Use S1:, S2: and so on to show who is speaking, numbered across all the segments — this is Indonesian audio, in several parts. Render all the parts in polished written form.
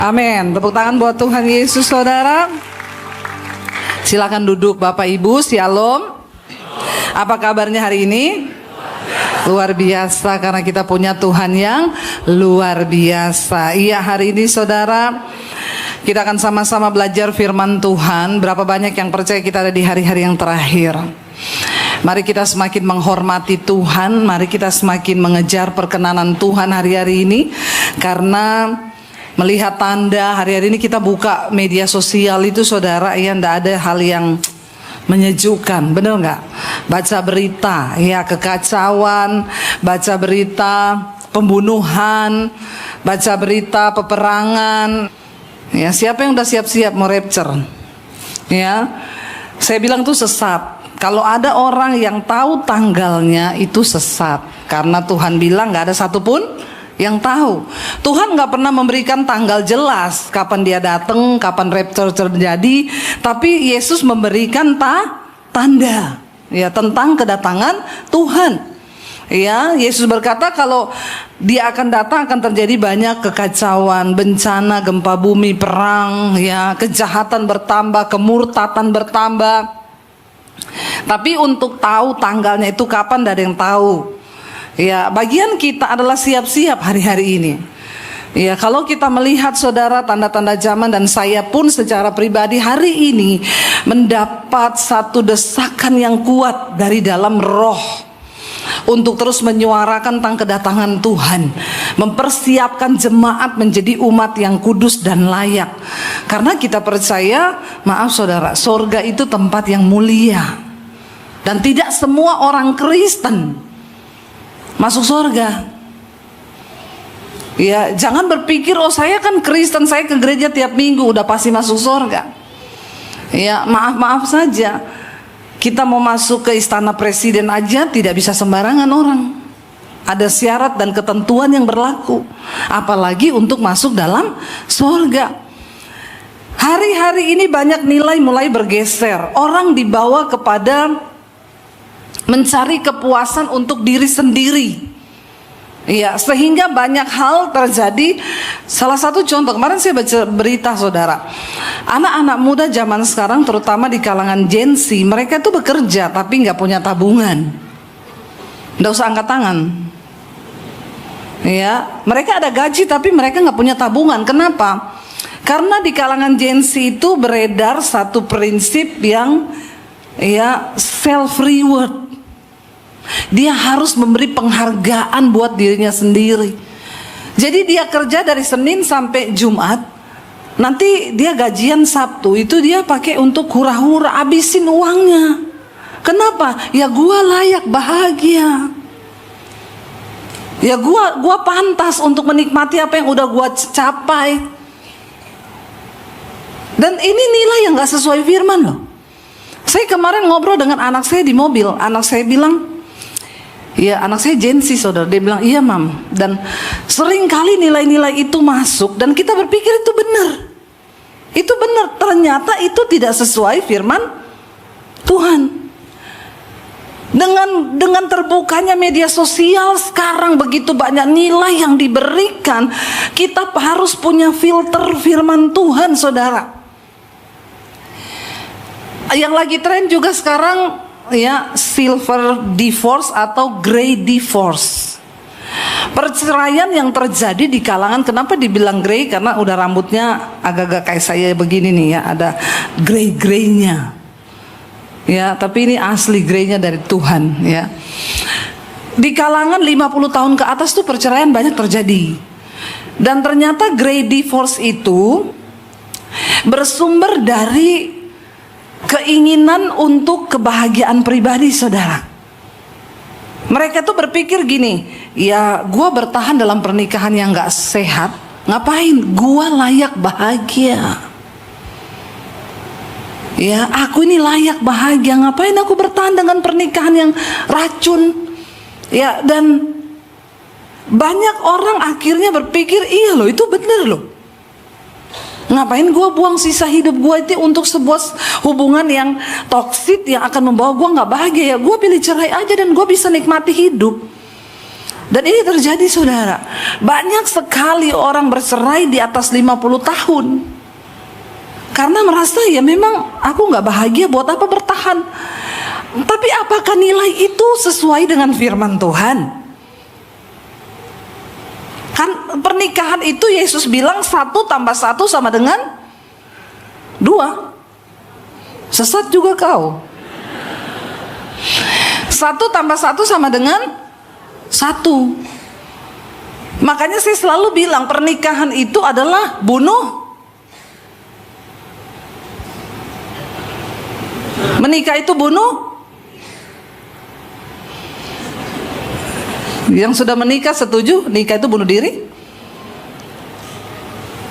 S1: Amin. Tepuk tangan buat Tuhan Yesus, saudara. Silakan duduk Bapak Ibu, Shalom. Apa kabarnya hari ini? Luar biasa, karena kita punya Tuhan yang luar biasa. Iya, hari ini saudara, kita akan sama-sama belajar firman Tuhan. Berapa banyak yang percaya kita ada di hari-hari yang terakhir. Mari kita semakin menghormati Tuhan. Mari kita semakin mengejar perkenanan Tuhan hari-hari ini. Karena melihat tanda hari-hari ini kita buka media sosial itu saudara, ya ndak ada hal yang menyejukkan, bener nggak? Baca berita, ya kekacauan, baca berita pembunuhan, baca berita peperangan. Ya, siapa yang udah siap-siap mau rapture? Ya, saya bilang tuh sesat. Kalau ada orang yang tahu tanggalnya itu sesat, karena Tuhan bilang nggak ada satupun yang tahu. Tuhan nggak pernah memberikan tanggal jelas kapan dia datang, kapan rapture terjadi, tapi Yesus memberikan tanda, ya, tentang kedatangan Tuhan. Ya, Yesus berkata kalau dia akan datang akan terjadi banyak kekacauan, bencana, gempa bumi, perang, ya, kejahatan bertambah, kemurtatan bertambah. Tapi untuk tahu tanggalnya itu kapan, tidak ada yang tahu. Ya, bagian kita adalah siap-siap hari-hari ini. Ya, kalau kita melihat saudara tanda-tanda zaman, dan saya pun secara pribadi hari ini mendapat satu desakan yang kuat dari dalam roh untuk terus menyuarakan tentang kedatangan Tuhan, mempersiapkan jemaat menjadi umat yang kudus dan layak. Karena kita percaya, maaf saudara, sorga itu tempat yang mulia, dan tidak semua orang Kristen masuk sorga. Ya, jangan berpikir oh saya kan Kristen, saya ke gereja tiap minggu udah pasti masuk sorga. Ya, maaf saja, kita mau masuk ke istana presiden aja tidak bisa sembarangan orang. Ada syarat dan ketentuan yang berlaku, apalagi untuk masuk dalam sorga. Hari-hari ini banyak nilai mulai bergeser. Orang dibawa kepada mencari kepuasan untuk diri sendiri. Ya, sehingga banyak hal terjadi. Salah satu contoh, kemarin saya baca berita saudara, anak-anak muda zaman sekarang terutama di kalangan Gen Z, mereka itu bekerja tapi nggak punya tabungan. Nggak usah angkat tangan. Ya, mereka ada gaji tapi mereka nggak punya tabungan. Kenapa? Karena di kalangan Gen Z itu beredar satu prinsip yang, ya, self reward. Dia harus memberi penghargaan buat dirinya sendiri. Jadi dia kerja dari Senin sampai Jumat, nanti dia gajian Sabtu itu dia pakai untuk hura-hura, habisin uangnya. Kenapa? Ya gua layak bahagia. Ya gua pantas untuk menikmati apa yang udah gua capai. Dan ini nilai yang gak sesuai firman loh. Saya kemarin ngobrol dengan anak saya di mobil. Anak saya bilang, ya, anak saya Gen Z saudara. Dia bilang, iya mam. Dan sering kali nilai-nilai itu masuk dan kita berpikir itu benar. Itu benar. Ternyata itu tidak sesuai firman Tuhan. Dengan terbukanya media sosial sekarang, begitu banyak nilai yang diberikan, kita harus punya filter firman Tuhan saudara. Yang lagi tren juga sekarang, ya, silver divorce atau grey divorce. Perceraian yang terjadi di kalangan, kenapa dibilang grey? Karena udah rambutnya agak-agak kayak saya begini nih, ya, ada grey-greynya. Ya, tapi ini asli greynya dari Tuhan, ya. Di kalangan 50 tahun ke atas tuh perceraian banyak terjadi. Dan ternyata grey divorce itu bersumber dari keinginan untuk kebahagiaan pribadi saudara. Mereka tuh berpikir gini, ya gua bertahan dalam pernikahan yang gak sehat, ngapain? Gua layak bahagia. Ya, aku ini layak bahagia, ngapain aku bertahan dengan pernikahan yang racun? Ya, dan banyak orang akhirnya berpikir, iya loh, itu bener loh. Ngapain gue buang sisa hidup gue itu untuk sebuah hubungan yang toksik yang akan membawa gue gak bahagia? Ya gue pilih cerai aja dan gue bisa nikmati hidup. Dan ini terjadi saudara. Banyak sekali orang bercerai di atas 50 tahun. Karena merasa ya memang aku gak bahagia, buat apa bertahan. Tapi apakah nilai itu sesuai dengan firman Tuhan? Kan pernikahan itu Yesus bilang 1 tambah 1 sama dengan 2. Sesat juga kau. 1 tambah 1 sama dengan 1. Makanya saya selalu bilang pernikahan itu adalah bunuh. Menikah itu bunuh. Yang sudah menikah setuju nikah itu bunuh diri?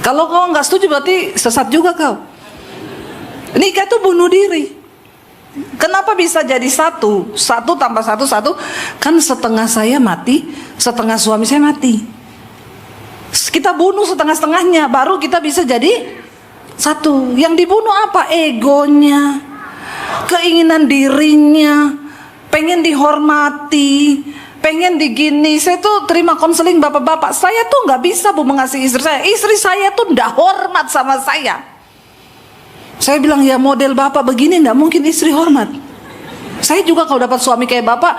S1: Kalau kau nggak setuju berarti sesat juga kau. Nikah itu bunuh diri. Kenapa bisa jadi 1 tambah 1 1? Kan setengah saya mati, setengah suami saya mati. Kita bunuh setengah-setengahnya, baru kita bisa jadi 1. Yang dibunuh apa? Egonya, keinginan dirinya, pengen dihormati, pengen digini. Saya tuh terima konseling bapak-bapak, saya tuh nggak bisa bu mengasihi istri saya. Istri saya tuh nggak hormat sama saya. Saya bilang ya model bapak begini nggak mungkin istri hormat. Saya juga kalau dapat suami kayak bapak,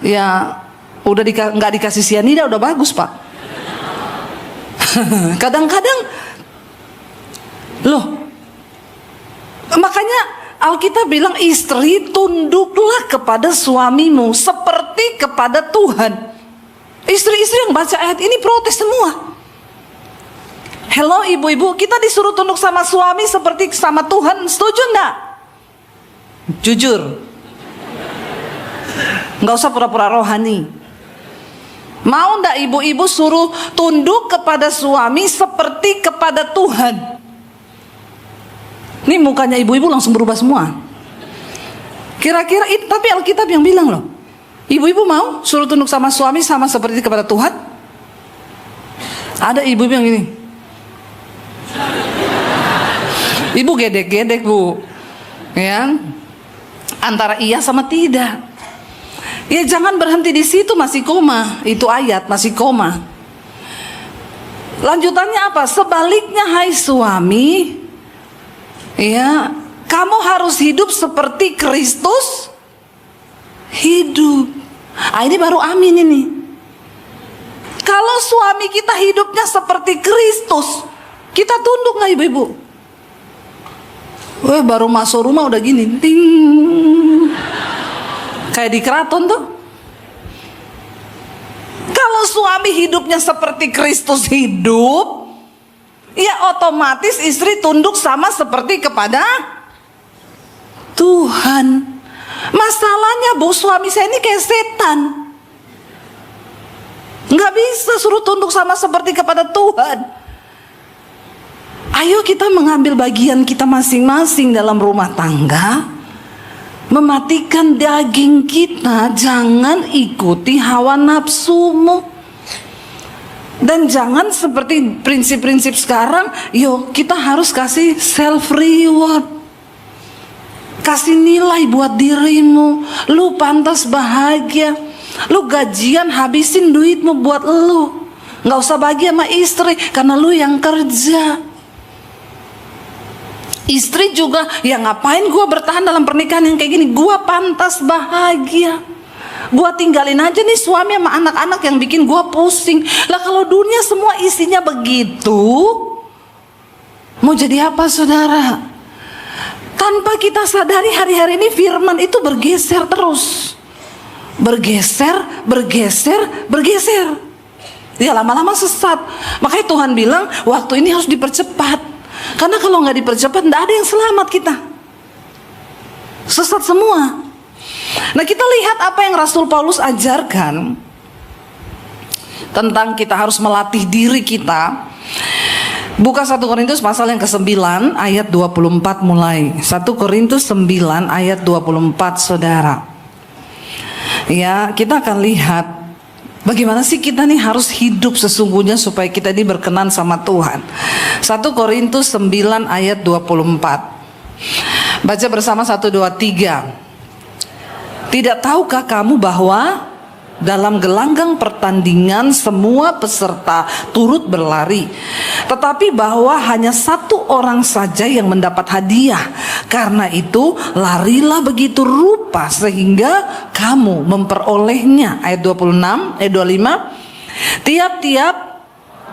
S1: ya udah nggak dikasih sianida udah bagus pak. Kadang-kadang, loh, makanya Alkitab bilang istri tunduklah kepada suamimu seperti kepada Tuhan. Istri-istri yang baca ayat ini protes semua. Hello ibu-ibu, kita disuruh tunduk sama suami seperti sama Tuhan, setuju enggak? Jujur. Nggak usah pura-pura rohani. Mau enggak ibu-ibu suruh tunduk kepada suami seperti kepada Tuhan? Ini mukanya ibu-ibu langsung berubah semua. Kira-kira itu, tapi Alkitab yang bilang loh. Ibu-ibu mau suruh tunduk sama suami sama seperti kepada Tuhan? Ada ibu-ibu yang gini. Ibu gedek-gedek bu, ya, antara iya sama tidak. Ya jangan berhenti di situ, masih koma. Itu ayat masih koma. Lanjutannya apa? Sebaliknya hai suami, ya, kamu harus hidup seperti Kristus hidup. Ini baru amin ini. Kalau suami kita hidupnya seperti Kristus, kita tunduk nggak ibu-ibu? Baru masuk rumah udah gini, ting, kayak di keraton tuh. Kalau suami hidupnya seperti Kristus hidup, ya otomatis istri tunduk sama seperti kepada Tuhan. Masalahnya bu, suami saya ini kayak setan, nggak bisa suruh tunduk sama seperti kepada Tuhan. Ayo kita mengambil bagian kita masing-masing dalam rumah tangga, mematikan daging kita, jangan ikuti hawa nafsumu. Dan jangan seperti prinsip-prinsip sekarang, yuk kita harus kasih self reward, kasih nilai buat dirimu. Lu pantas bahagia, lu gajian habisin duitmu buat lu, nggak usah bahagia sama istri karena lu yang kerja. Istri juga, ya ngapain gue bertahan dalam pernikahan yang kayak gini? Gue pantas bahagia. Gue tinggalin aja nih suami sama anak-anak yang bikin gue pusing. Lah kalau dunia semua isinya begitu, mau jadi apa saudara? Tanpa kita sadari hari-hari ini firman itu bergeser terus. Bergeser, bergeser, bergeser. Ya lama-lama sesat. Makanya Tuhan bilang waktu ini harus dipercepat. Karena kalau nggak dipercepat, nggak ada yang selamat kita. Sesat semua. Nah kita lihat apa yang Rasul Paulus ajarkan tentang kita harus melatih diri kita. Buka 1 Korintus pasal yang ke-9 ayat 24 mulai. 1 Korintus 9 ayat 24 saudara. Ya kita akan lihat bagaimana sih kita nih harus hidup sesungguhnya supaya kita ini berkenan sama Tuhan. 1 Korintus 9 ayat 24. Baca bersama 1, 2, 3. Tidak tahukah kamu bahwa Dalam gelanggang pertandingan semua peserta turut berlari, tetapi bahwa hanya satu orang saja yang mendapat hadiah. Karena itu larilah begitu rupa sehingga kamu memperolehnya. Ayat 26, ayat 25. Tiap-tiap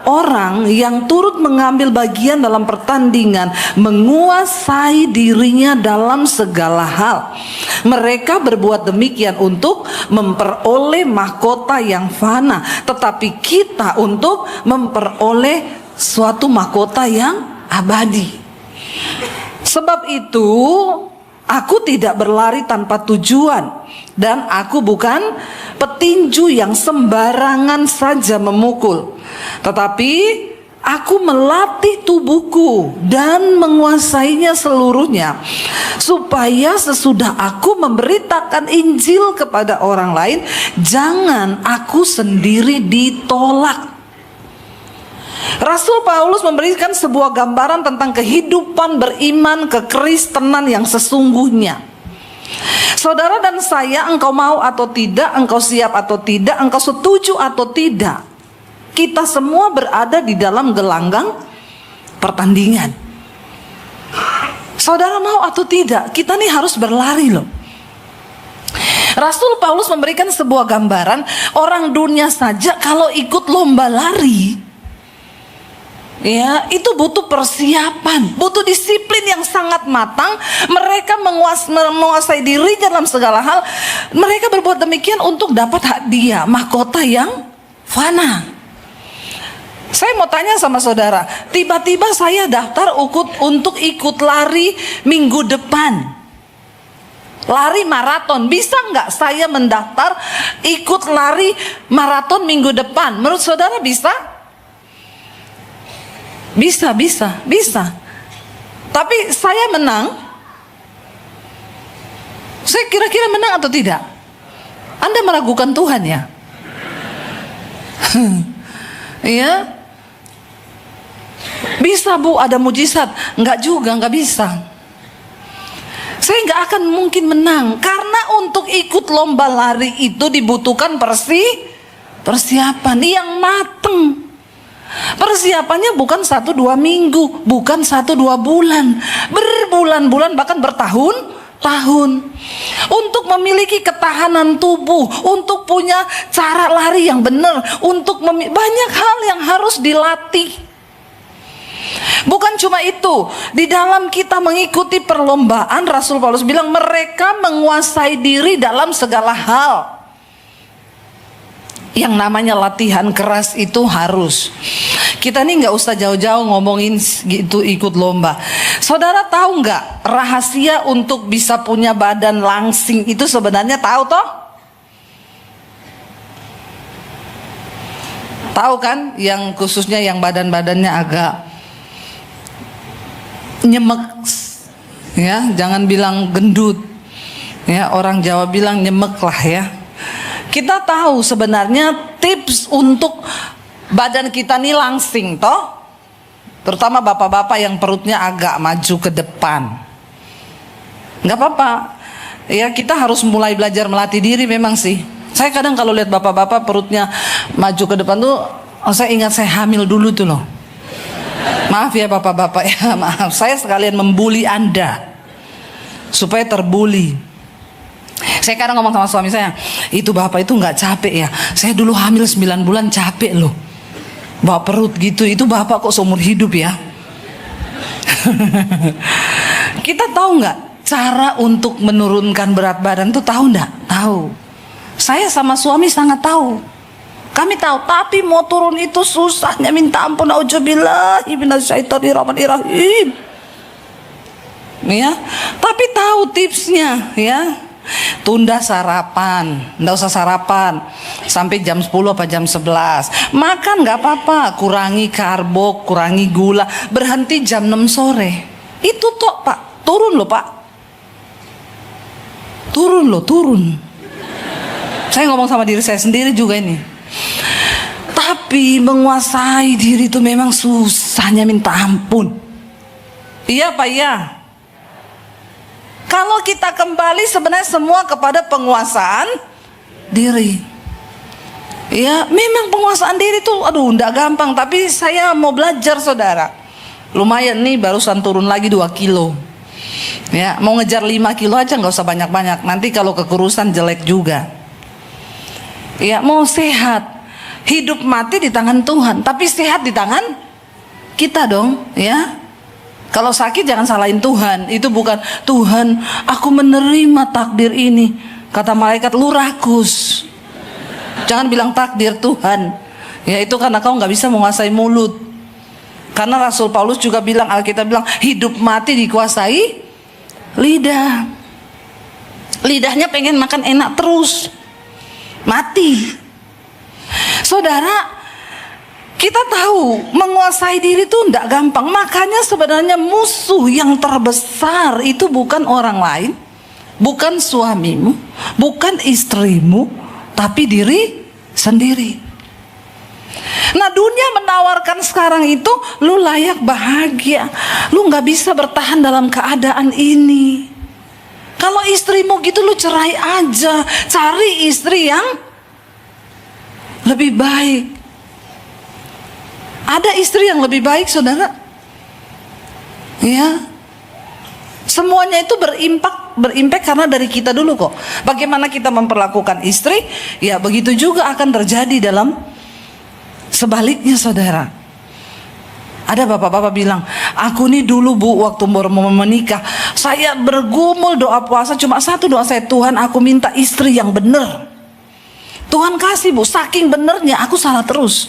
S1: orang yang turut mengambil bagian dalam pertandingan menguasai dirinya dalam segala hal. Mereka berbuat demikian untuk memperoleh mahkota yang fana, tetapi kita untuk memperoleh suatu mahkota yang abadi. Sebab itu aku tidak berlari tanpa tujuan, dan aku bukan petinju yang sembarangan saja memukul, tetapi aku melatih tubuhku dan menguasainya seluruhnya, supaya sesudah aku memberitakan Injil kepada orang lain, jangan aku sendiri ditolak. Rasul Paulus memberikan sebuah gambaran tentang kehidupan beriman kekristenan yang sesungguhnya. Saudara dan saya, engkau mau atau tidak, engkau siap atau tidak, engkau setuju atau tidak, kita semua berada di dalam gelanggang pertandingan. Saudara mau atau tidak, kita nih harus berlari loh. Rasul Paulus memberikan sebuah gambaran, orang dunia saja kalau ikut lomba lari, ya, itu butuh persiapan, butuh disiplin yang sangat matang. Mereka menguasai diri dalam segala hal. Mereka berbuat demikian untuk dapat hadiah, mahkota yang fana. Saya mau tanya sama saudara, tiba-tiba saya daftar untuk ikut lari minggu depan, lari maraton. Bisa nggak saya mendaftar ikut lari maraton minggu depan? Menurut saudara bisa? Bisa. Tapi saya menang? Saya kira-kira menang atau tidak? Anda meragukan Tuhan ya? Iya. Bisa Bu, ada mujizat? Enggak juga, enggak bisa. Saya enggak akan mungkin menang, karena untuk ikut lomba lari itu dibutuhkan persiapan yang matang. Persiapannya bukan 1-2 minggu, bukan 1-2 bulan, berbulan-bulan, bahkan bertahun-tahun. Untuk memiliki ketahanan tubuh, untuk punya cara lari yang benar, untuk banyak hal yang harus dilatih. Bukan cuma itu, di dalam kita mengikuti perlombaan, Rasul Paulus bilang mereka menguasai diri dalam segala hal. Yang namanya latihan keras itu harus. Kita nih nggak usah jauh-jauh ngomongin gitu ikut lomba. Saudara tahu nggak rahasia untuk bisa punya badan langsing itu sebenarnya tahu toh? Tahu kan? Yang khususnya yang badan-badannya agak nyemek, ya, jangan bilang gendut, ya, orang Jawa bilang nyemek lah ya. Kita tahu sebenarnya tips untuk badan kita nih langsing toh, terutama bapak-bapak yang perutnya agak maju ke depan. Nggak apa-apa, ya, kita harus mulai belajar melatih diri memang sih. Saya kadang kalau lihat bapak-bapak perutnya maju ke depan tuh, saya ingat saya hamil dulu tuh loh. Maaf ya bapak-bapak ya, maaf. Saya sekalian membuli Anda supaya terbuli. Saya kadang ngomong sama suami saya, itu bapak itu nggak capek ya? Saya dulu hamil 9 bulan capek loh, bawa perut gitu. Itu bapak kok seumur hidup ya? Kita tahu nggak cara untuk menurunkan berat badan tuh, tahu nggak? Tahu. Saya sama suami sangat tahu. Kami tahu, tapi mau turun itu susahnya minta ampun. Auzubillahi minasyaitonirrajim. Ya, tapi tahu tipsnya ya. Tunda sarapan, nggak usah sarapan sampai jam 10 apa jam 11. Makan nggak apa-apa, kurangi karbo, kurangi gula, berhenti jam 6 sore. Itu toh Pak, turun loh Pak. Turun. Saya ngomong sama diri saya sendiri juga ini. Tapi menguasai diri itu memang susahnya minta ampun. Iya Pak, iya. Kalau kita kembali sebenarnya semua kepada penguasaan diri. Ya, memang penguasaan diri tuh, aduh, nggak gampang. Tapi saya mau belajar, saudara. Lumayan nih, barusan turun lagi 2 kilo. Ya, mau ngejar 5 kilo aja nggak usah banyak-banyak. Nanti kalau kekurusan jelek juga. Ya, mau sehat. Hidup mati di tangan Tuhan, tapi sehat di tangan kita dong, ya. Kalau sakit jangan salahin Tuhan. Itu bukan, Tuhan, aku menerima takdir ini. Kata malaikat, lu rakus. Jangan bilang takdir Tuhan. Ya, itu karena kau nggak bisa menguasai mulut. Karena Rasul Paulus juga bilang, Alkitab bilang, hidup mati dikuasai lidah. Lidahnya pengen makan enak terus, mati. Saudara, kita tahu menguasai diri itu tidak gampang. Makanya sebenarnya musuh yang terbesar itu bukan orang lain, bukan suamimu, bukan istrimu, tapi diri sendiri. Nah, dunia menawarkan sekarang itu, lu layak bahagia, lu nggak bisa bertahan dalam keadaan ini. Kalau istrimu gitu, lu cerai aja, cari istri yang lebih baik. Ada istri yang lebih baik, saudara. Ya, semuanya itu berimpak karena dari kita dulu kok. Bagaimana kita memperlakukan istri, ya begitu juga akan terjadi dalam sebaliknya, saudara. Ada bapak-bapak bilang, aku nih dulu bu, waktu baru mau menikah, saya bergumul doa puasa, cuma satu doa saya, Tuhan aku minta istri yang benar. Tuhan kasih bu, saking benernya aku salah terus.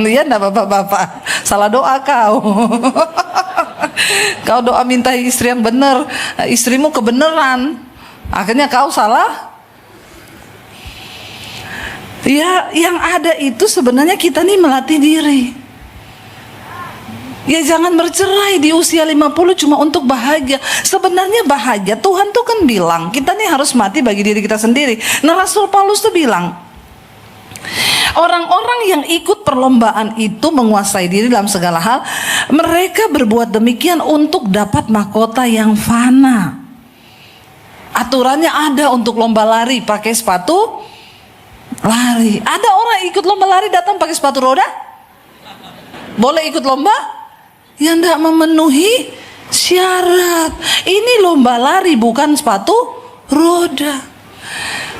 S1: Iya enggak bapak-bapak, salah doa kau. Kau doa minta istri yang benar, istrimu kebenaran, akhirnya kau salah. Ya, yang ada itu sebenarnya kita nih melatih diri. Ya jangan bercerai di usia 50 cuma untuk bahagia. Sebenarnya bahagia, Tuhan tuh kan bilang kita nih harus mati bagi diri kita sendiri. Nah, Rasul Paulus tuh bilang, orang-orang yang ikut perlombaan itu menguasai diri dalam segala hal, mereka berbuat demikian untuk dapat mahkota yang fana. Aturannya ada untuk lomba lari, pakai sepatu lari. Ada orang ikut lomba lari datang pakai sepatu roda? Boleh ikut lomba? Yang tidak memenuhi syarat. Ini lomba lari, bukan sepatu roda.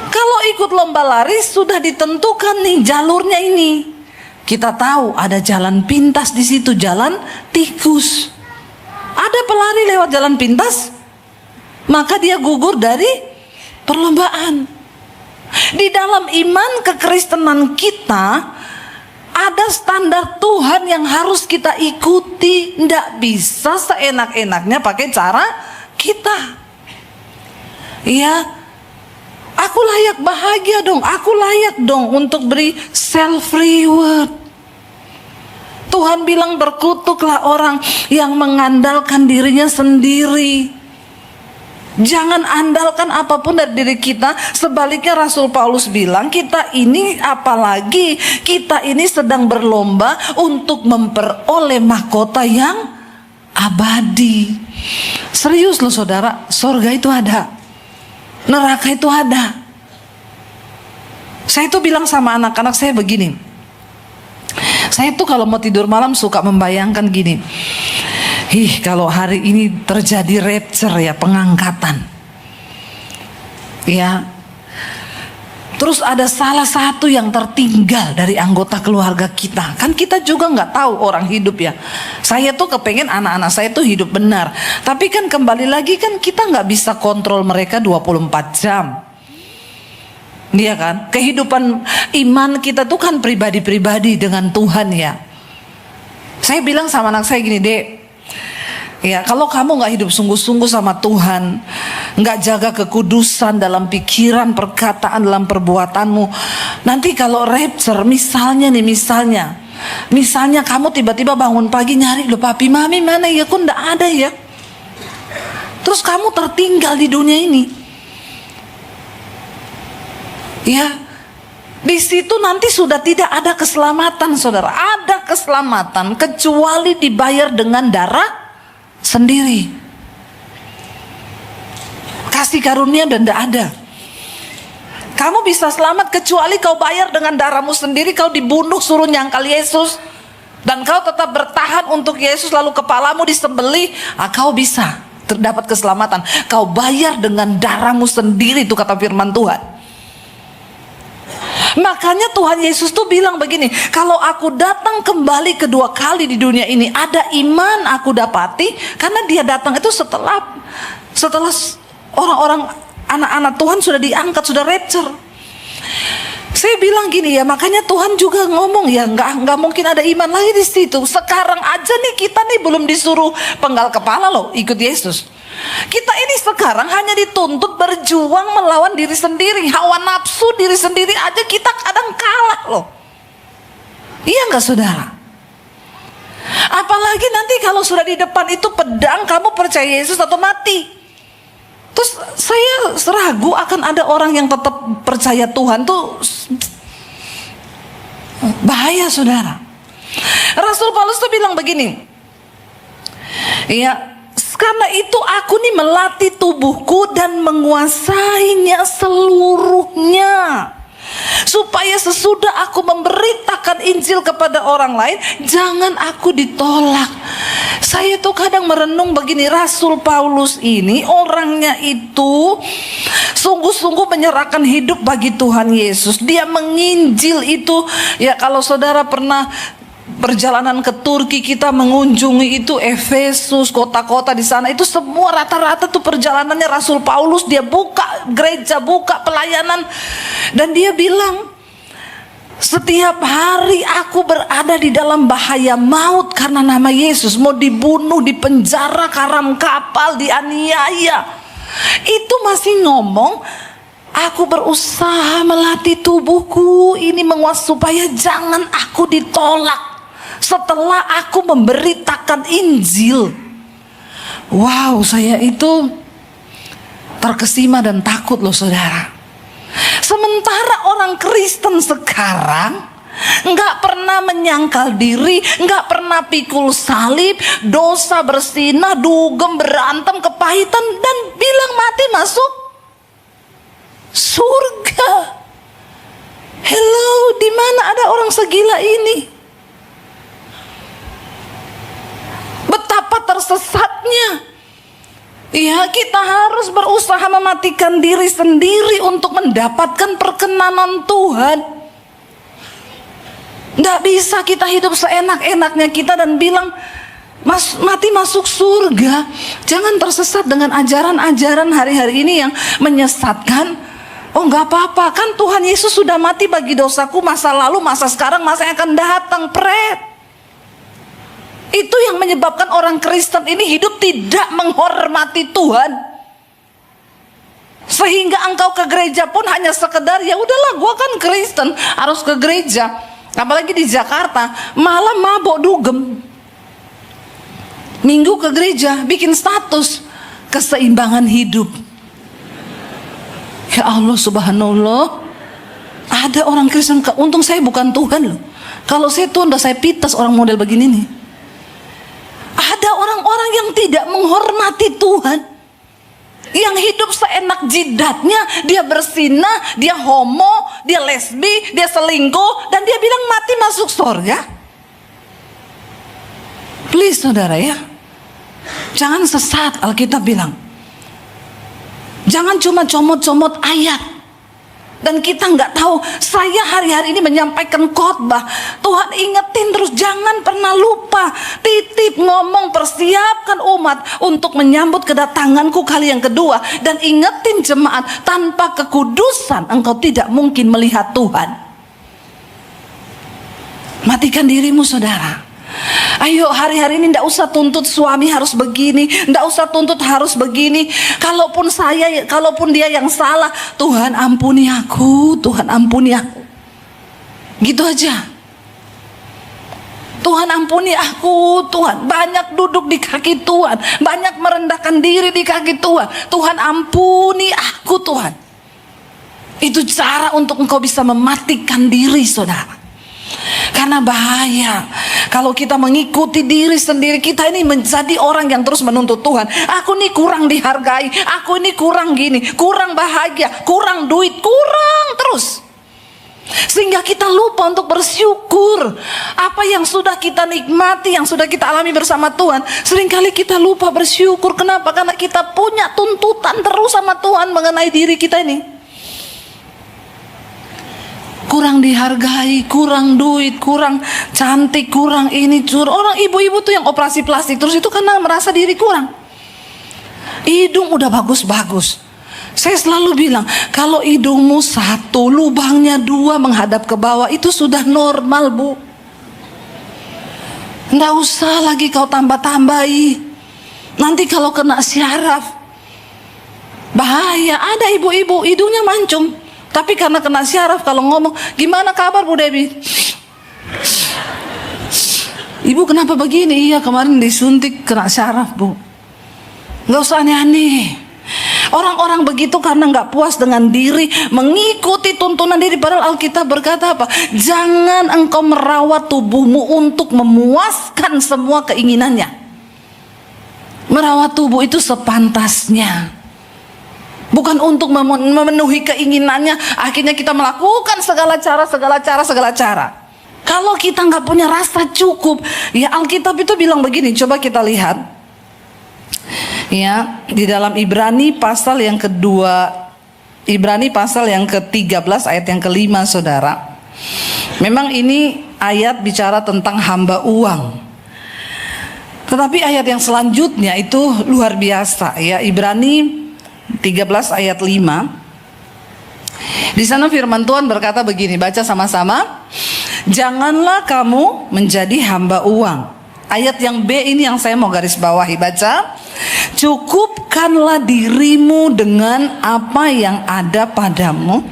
S1: Kalau ikut lomba lari sudah ditentukan nih jalurnya ini. Kita tahu ada jalan pintas di situ, jalan tikus. Ada pelari lewat jalan pintas, maka dia gugur dari perlombaan. Di dalam iman kekristenan kita ada standar Tuhan yang harus kita ikuti. Tidak bisa seenak-enaknya pakai cara kita. Ya, aku layak bahagia dong, aku layak dong untuk beri self reward. Tuhan bilang berkutuklah orang yang mengandalkan dirinya sendiri. Jangan andalkan apapun dari diri kita. Sebaliknya Rasul Paulus bilang, kita ini apalagi kita ini sedang berlomba untuk memperoleh mahkota yang abadi. Serius loh saudara, surga itu ada, neraka itu ada. Saya tuh bilang sama anak-anak saya begini, saya tuh kalau mau tidur malam suka membayangkan gini, kalau hari ini terjadi rapture ya, pengangkatan. Ya. Terus ada salah satu yang tertinggal dari anggota keluarga kita. Kan kita juga nggak tahu orang hidup ya. Saya tuh kepengen anak-anak saya tuh hidup benar. Tapi kan kembali lagi kan kita nggak bisa kontrol mereka 24 jam. Iya kan? Kehidupan iman kita tuh kan pribadi-pribadi dengan Tuhan ya. Saya bilang sama anak saya gini, Dek. Ya, kalau kamu gak hidup sungguh-sungguh sama Tuhan, gak jaga kekudusan dalam pikiran, perkataan, dalam perbuatanmu, nanti kalau rapture, misalnya kamu tiba-tiba bangun pagi nyari, loh papi mami mana ya, kok gak ada ya, terus kamu tertinggal di dunia ini. Ya, di situ nanti sudah tidak ada keselamatan, saudara. Ada keselamatan kecuali dibayar dengan darah sendiri. Kasih karunia dan tidak ada. Kamu bisa selamat kecuali kau bayar dengan darahmu sendiri. Kau dibunuh suruh nyangkal Yesus, dan kau tetap bertahan untuk Yesus, lalu kepalamu disembelih. Kau bisa terdapat keselamatan. Kau bayar dengan darahmu sendiri, itu kata firman Tuhan. Makanya Tuhan Yesus tuh bilang begini, kalau aku datang kembali kedua kali di dunia ini, ada iman aku dapati. Karena dia datang itu setelah orang-orang, anak-anak Tuhan sudah diangkat, sudah rapture. Saya bilang gini ya, makanya Tuhan juga ngomong ya, nggak mungkin ada iman lagi di situ. Sekarang aja nih kita nih belum disuruh penggal kepala loh ikut Yesus. Kita ini sekarang hanya dituntut berjuang melawan diri sendiri, hawa nafsu diri sendiri aja kita kadang kalah loh. Iya nggak saudara? Apalagi nanti kalau sudah di depan itu pedang, kamu percaya Yesus atau mati. Terus saya ragu akan ada orang yang tetap percaya Tuhan tuh. Bahaya saudara. Rasul Paulus tuh bilang begini, ya, karena itu aku nih melatih tubuhku dan menguasainya seluruhnya, supaya sesudah aku memberitakan Injil kepada orang lain, jangan aku ditolak. Saya tuh kadang merenung begini, Rasul Paulus ini orangnya itu sungguh-sungguh menyerahkan hidup bagi Tuhan Yesus. Dia menginjil itu, ya kalau saudara pernah perjalanan ke Turki, kita mengunjungi itu Efesus, kota-kota di sana, itu semua rata-rata tuh perjalanannya Rasul Paulus. Dia buka gereja, buka pelayanan, dan dia bilang, setiap hari aku berada di dalam bahaya maut karena nama Yesus. Mau dibunuh, dipenjara, karam kapal, dianiaya. Itu masih ngomong, aku berusaha melatih tubuhku ini supaya jangan aku ditolak setelah aku memberitakan Injil. Wow, saya itu terkesima dan takut loh saudara. Sementara orang Kristen sekarang nggak pernah menyangkal diri, nggak pernah pikul salib, dosa bersinah, dugem, berantem, kepahitan, dan bilang mati masuk surga. Hello, di mana ada orang segila ini? Betapa tersesatnya. Ya, kita harus berusaha mematikan diri sendiri untuk mendapatkan perkenanan Tuhan. Nggak bisa kita hidup seenak-enaknya kita dan bilang mati masuk surga. Jangan tersesat dengan ajaran-ajaran hari-hari ini yang menyesatkan. Oh nggak apa-apa, kan Tuhan Yesus sudah mati bagi dosaku, masa lalu, masa sekarang, masa yang akan datang. Itu yang menyebabkan orang Kristen ini hidup tidak menghormati Tuhan, sehingga engkau ke gereja pun hanya sekedar ya udahlah, gua kan Kristen harus ke gereja. Apalagi di Jakarta, malam mabok dugem, minggu ke gereja bikin status keseimbangan hidup. Ya Allah, subhanallah, ada orang Kristen. Untung saya bukan Tuhan loh. Kalau saya Tuhan udah saya pitas orang model begini nih. Ada orang-orang yang tidak menghormati Tuhan, yang hidup seenak jidatnya. Dia bersinah, dia homo, dia lesbi, dia selingkuh, dan dia bilang mati masuk surga. Please saudara ya, jangan sesat. Alkitab bilang, jangan cuma comot-comot ayat dan kita nggak tahu. Saya hari-hari ini menyampaikan khotbah, Tuhan ingetin terus, jangan pernah lupa, titip ngomong, persiapkan umat untuk menyambut kedatanganku kali yang kedua. Dan ingetin jemaat, tanpa kekudusan engkau tidak mungkin melihat Tuhan. Matikan dirimu saudara. Ayo hari-hari ini ndak usah tuntut suami harus begini, ndak usah tuntut harus begini. Kalaupun dia yang salah, Tuhan ampuni aku, Tuhan ampuni aku. Gitu aja. Tuhan ampuni aku, Tuhan. Banyak duduk di kaki Tuhan, banyak merendahkan diri di kaki Tuhan. Tuhan ampuni aku, Tuhan. Itu cara untuk engkau bisa mematikan diri saudara. Karena bahaya kalau kita mengikuti diri sendiri. Kita ini menjadi orang yang terus menuntut Tuhan. Aku ini kurang dihargai, aku ini kurang gini, kurang bahagia, kurang duit, kurang terus. Sehingga kita lupa untuk bersyukur. Apa yang sudah kita nikmati, yang sudah kita alami bersama Tuhan, seringkali kita lupa bersyukur. Kenapa? Karena kita punya tuntutan terus sama Tuhan mengenai diri kita ini. Kurang dihargai, kurang duit, kurang cantik, kurang ini, orang ibu-ibu tuh yang operasi plastik terus itu karena merasa diri kurang. Hidung udah bagus-bagus. Saya selalu bilang, kalau hidungmu satu, lubangnya dua menghadap ke bawah, itu sudah normal, Bu. Nggak usah lagi kau tambah-tambahi. Nanti kalau kena syaraf, bahaya. Ada ibu-ibu hidungnya mancung, tapi karena kena syaraf kalau ngomong, gimana kabar Bu Debbie? Ibu kenapa begini? Iya kemarin disuntik kena syaraf Bu. Nggak usah aneh-aneh. Orang-orang begitu karena nggak puas dengan diri, mengikuti tuntunan diri. Padahal Alkitab berkata apa? Jangan engkau merawat tubuhmu untuk memuaskan semua keinginannya. Merawat tubuh itu sepantasnya, bukan untuk memenuhi keinginannya. Akhirnya kita melakukan segala cara. Kalau kita nggak punya rasa cukup, ya Alkitab itu bilang begini. Coba kita lihat. Ya, di dalam Ibrani pasal yang kedua, Ibrani pasal yang ke-13 ayat yang ke-5, saudara. Memang ini ayat bicara tentang hamba uang. Tetapi ayat yang selanjutnya itu luar biasa ya. Ibrani 13 ayat 5. Di sana firman Tuhan berkata begini, baca sama-sama. Janganlah kamu menjadi hamba uang. Ayat yang B ini yang saya mau garis bawahi, baca. Cukupkanlah dirimu dengan apa yang ada padamu,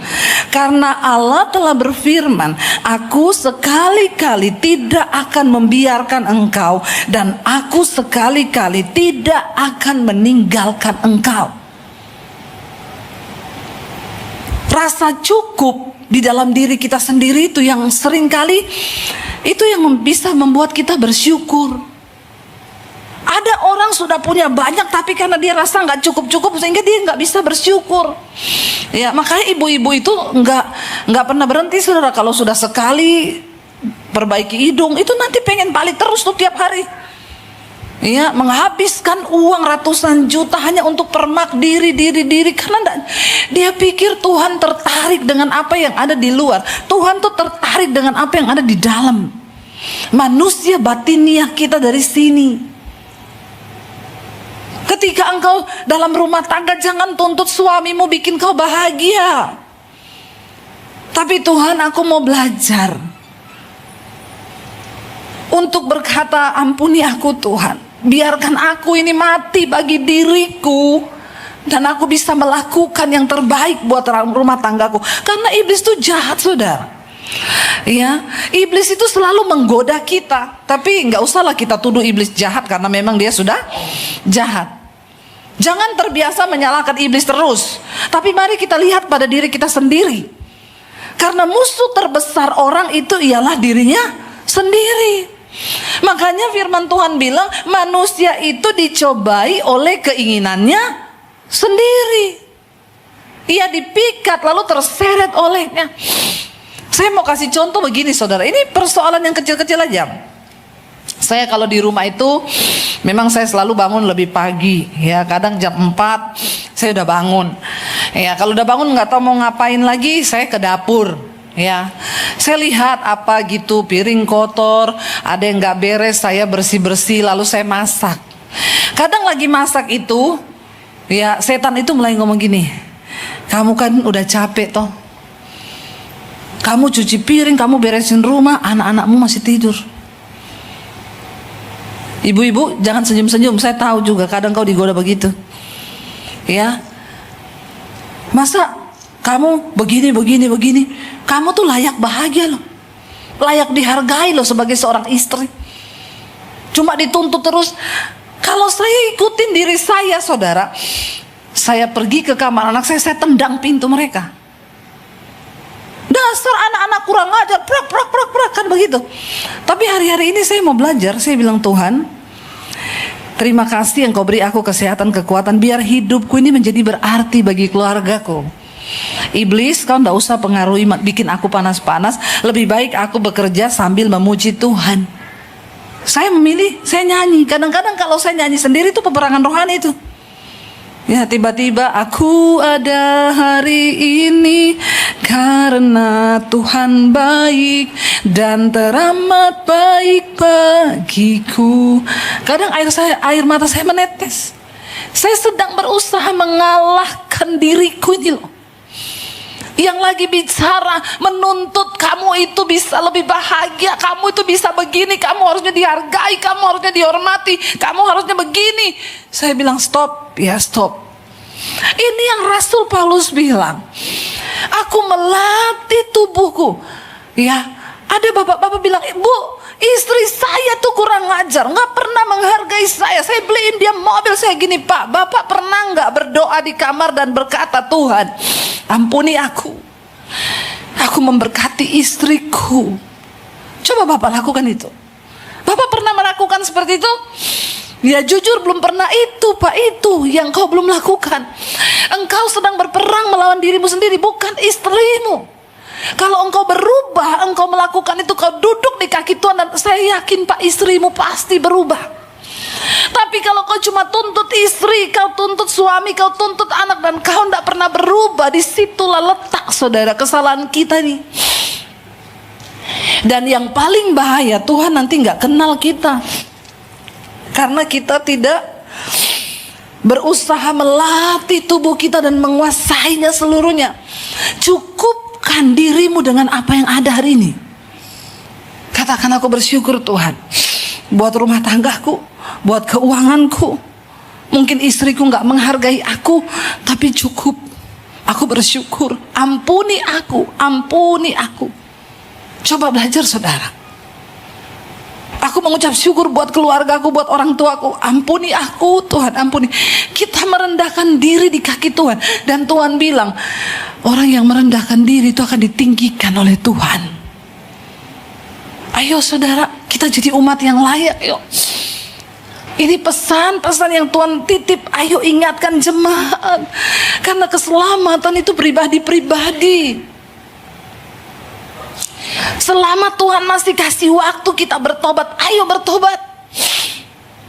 S1: karena Allah telah berfirman, aku sekali-kali tidak akan membiarkan engkau, dan aku sekali-kali tidak akan meninggalkan engkau. Rasa cukup di dalam diri kita sendiri itu yang seringkali itu yang bisa membuat kita bersyukur. Ada orang sudah punya banyak, tapi karena dia rasa nggak cukup-cukup sehingga dia nggak bisa bersyukur. Ya, makanya ibu-ibu itu nggak pernah berhenti, saudara. Kalau sudah sekali perbaiki hidung, itu nanti pengen balik terus tuh tiap hari. Ya, menghabiskan uang ratusan juta hanya untuk permak diri karena dia pikir Tuhan tertarik dengan apa yang ada di luar. Tuhan tuh tertarik dengan apa yang ada di dalam. Manusia batiniah kita dari sini. Ketika engkau dalam rumah tangga, jangan tuntut suamimu bikin kau bahagia. Tapi Tuhan, aku mau belajar untuk berkata, ampuni aku Tuhan. Biarkan aku ini mati bagi diriku, dan aku bisa melakukan yang terbaik buat rumah tanggaku. Karena iblis itu jahat, saudara. Ya, iblis itu selalu menggoda kita. Tapi nggak usahlah kita tuduh iblis jahat, karena memang dia sudah jahat. Jangan terbiasa menyalahkan iblis terus. Tapi mari kita lihat pada diri kita sendiri. Karena musuh terbesar orang itu ialah dirinya sendiri. Makanya firman Tuhan bilang, manusia itu dicobai oleh keinginannya sendiri. Ia dipikat lalu terseret olehnya. Saya mau kasih contoh begini, saudara. Ini persoalan yang kecil-kecil aja. Saya kalau di rumah itu memang saya selalu bangun lebih pagi, ya kadang jam 4 saya udah bangun. Ya kalau udah bangun nggak tahu mau ngapain lagi, saya ke dapur. Ya, saya lihat apa gitu piring kotor, ada yang nggak beres, saya bersih-bersih, lalu saya masak. Kadang lagi masak itu, ya setan itu mulai ngomong gini, kamu kan udah capek toh, kamu cuci piring, kamu beresin rumah, anak-anakmu masih tidur. Ibu-ibu jangan senyum-senyum, saya tahu juga kadang kau digoda begitu. Ya, masa kamu begini. Kamu tuh layak bahagia loh, layak dihargai loh sebagai seorang istri. Cuma dituntut terus. Kalau saya ikutin diri saya, saudara, saya pergi ke kamar anak saya tendang pintu mereka. Nggak dasar anak-anak kurang ajar, prak, kan begitu. Tapi hari-hari ini saya mau belajar, saya bilang, Tuhan, terima kasih Engkau beri aku kesehatan, kekuatan, biar hidupku ini menjadi berarti bagi keluargaku. Iblis, kau tidak usah pengaruhi, bikin aku panas-panas. Lebih baik aku bekerja sambil memuji Tuhan. Saya memilih, saya nyanyi. Kadang-kadang kalau saya nyanyi sendiri itu peperangan rohani itu. Ya, tiba-tiba aku ada hari ini karena Tuhan baik dan teramat baik bagiku. Kadang air mata saya menetes. Saya sedang berusaha mengalahkan diriku ini loh. Yang lagi bicara menuntut kamu itu bisa lebih bahagia, kamu itu bisa begini, kamu harusnya dihargai, kamu harusnya dihormati, kamu harusnya begini. Saya bilang stop, ya stop. Ini yang Rasul Paulus bilang, aku melatih tubuhku. Ya, ada bapak-bapak bilang, Bu, istri saya tuh kurang ajar, nggak pernah menghargai saya. Saya beliin dia mobil, saya gini, Pak, Bapak pernah nggak berdoa di kamar dan berkata, Tuhan, ampuni aku memberkati istriku. Coba Bapak lakukan itu. Bapak pernah melakukan seperti itu? Ya jujur belum pernah. Itu Pak, itu yang kau belum lakukan. Engkau sedang berperang melawan dirimu sendiri, bukan istrimu. Kalau engkau berubah, engkau melakukan itu, kau duduk di kaki Tuhan, dan saya yakin Pak, istrimu pasti berubah. Tapi kalau kau cuma tuntut istri, kau tuntut suami, kau tuntut anak, dan kau tidak pernah berubah, disitulah letak saudara kesalahan kita nih. Dan yang paling bahaya, Tuhan nanti nggak kenal kita, karena kita tidak berusaha melatih tubuh kita dan menguasainya seluruhnya. Cukupkan dirimu dengan apa yang ada hari ini. Katakan, aku bersyukur Tuhan buat rumah tanggaku, buat keuanganku. Mungkin istriku gak menghargai aku, tapi cukup. Aku bersyukur. Ampuni aku, ampuni aku. Coba belajar saudara. Aku mengucap syukur buat keluargaku, buat orang tuaku. Ampuni aku Tuhan, ampuni. Kita merendahkan diri di kaki Tuhan. Dan Tuhan bilang, orang yang merendahkan diri itu akan ditinggikan oleh Tuhan. Ayo saudara, kita jadi umat yang layak. Yuk. Ini pesan-pesan yang Tuhan titip. Ayo ingatkan jemaat. Karena keselamatan itu pribadi-pribadi. Selama Tuhan masih kasih waktu kita bertobat, ayo bertobat.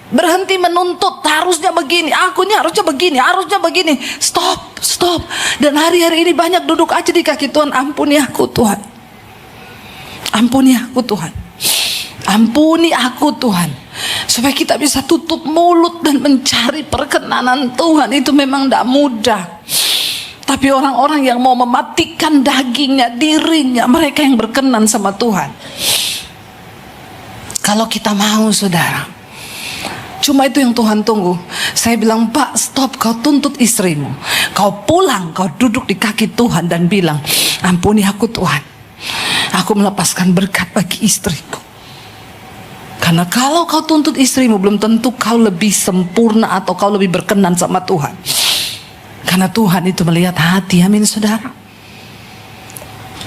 S1: Berhenti menuntut, harusnya begini, akunya harusnya begini, harusnya begini. Stop, stop. Dan hari-hari ini banyak duduk aja di kaki Tuhan. Ampuni aku Tuhan, ampuni aku Tuhan, ampuni aku Tuhan. Supaya kita bisa tutup mulut dan mencari perkenanan Tuhan. Itu memang tidak mudah. Tapi orang-orang yang mau mematikan dagingnya, dirinya, mereka yang berkenan sama Tuhan. Kalau kita mau saudara, cuma itu yang Tuhan tunggu. Saya bilang, Pak stop, kau tuntut istrimu. Kau pulang, kau duduk di kaki Tuhan dan bilang, ampuni aku Tuhan, aku melepaskan berkat bagi istriku. Karena kalau kau tuntut istrimu, belum tentu kau lebih sempurna atau kau lebih berkenan sama Tuhan. Karena Tuhan itu melihat hati, amin saudara.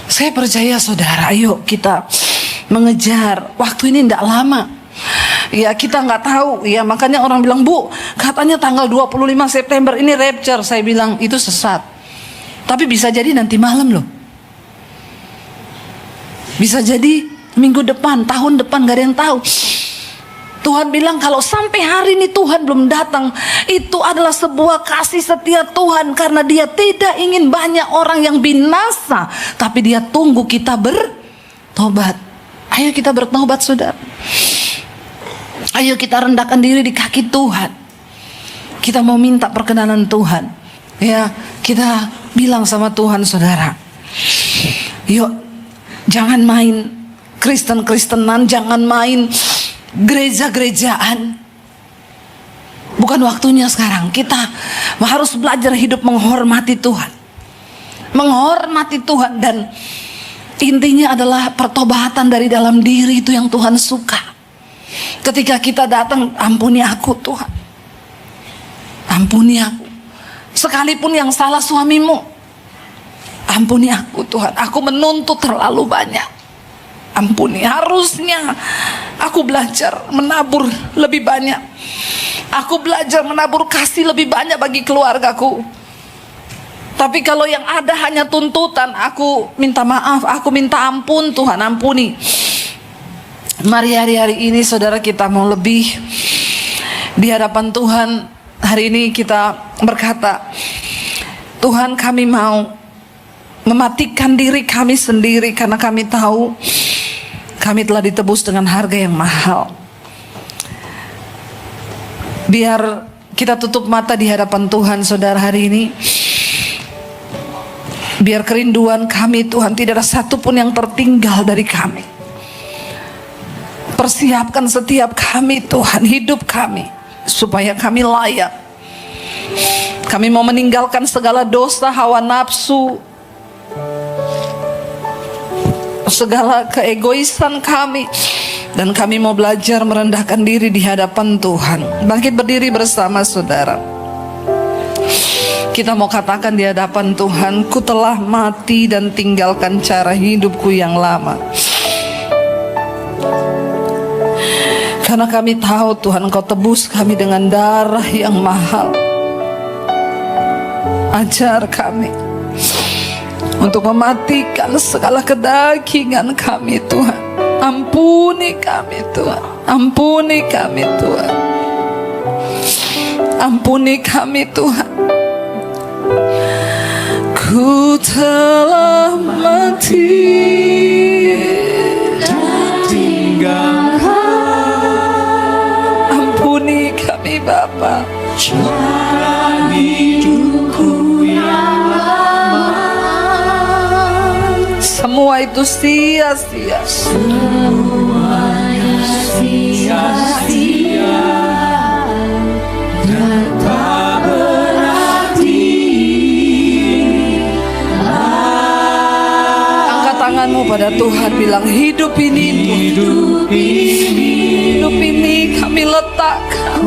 S1: Saya percaya saudara, ayo kita mengejar. Waktu ini tidak lama. Ya kita nggak tahu, ya makanya orang bilang, Bu, katanya tanggal 25 September ini rapture. Saya bilang itu sesat. Tapi bisa jadi nanti malam loh. Bisa jadi minggu depan, tahun depan, gak ada yang tahu. Tuhan bilang kalau sampai hari ini Tuhan belum datang, itu adalah sebuah kasih setia Tuhan. Karena dia tidak ingin banyak orang yang binasa, tapi dia tunggu kita bertobat. Ayo kita bertobat saudara. Ayo kita rendahkan diri di kaki Tuhan. Kita mau minta perkenanan Tuhan. Ya, kita bilang sama Tuhan saudara, yuk jangan main Kristen-Kristenan, jangan main gereja-gerejaan. Bukan waktunya sekarang. Kita harus belajar hidup menghormati Tuhan. Menghormati Tuhan. Dan intinya adalah pertobatan dari dalam diri, itu yang Tuhan suka. Ketika kita datang, ampuni aku Tuhan, ampuni aku. Sekalipun yang salah suamimu, Ampuni aku Tuhan, aku menuntut terlalu banyak. Ampuni, harusnya aku belajar menabur lebih banyak. Aku belajar menabur kasih lebih banyak bagi keluargaku. Tapi kalau yang ada hanya tuntutan, aku minta maaf, aku minta ampun. Tuhan ampuni. Mari hari-hari ini saudara kita mau lebih di hadapan Tuhan. Hari ini kita berkata, Tuhan kami mau mematikan diri kami sendiri karena kami tahu kami telah ditebus dengan harga yang mahal. Biar kita tutup mata di hadapan Tuhan saudara hari ini. Biar kerinduan kami Tuhan tidak ada satupun yang tertinggal dari kami. Persiapkan setiap kami Tuhan, hidup kami, supaya kami layak. Kami mau meninggalkan segala dosa, hawa nafsu, segala keegoisan kami. Dan kami mau belajar merendahkan diri di hadapan Tuhan. Bangkit berdiri bersama saudara. Kita mau katakan di hadapan Tuhan, ku telah mati dan tinggalkan cara hidupku yang lama. Karena kami tahu Tuhan Engkau tebus kami dengan darah yang mahal. Ajar kami untuk mematikan segala kedagingan kami Tuhan. Ampuni kami Tuhan. Ampuni kami Tuhan. Ampuni kami Tuhan. Ku telah mati dan tinggalkan. Ampuni kami Bapa. Cara hidupku yang lama, semua itu sia-sia. Semuanya sia-sia dan tak berarti. Angkat tanganmu pada Tuhan, bilang hidup ini, hidup ini kami letakkan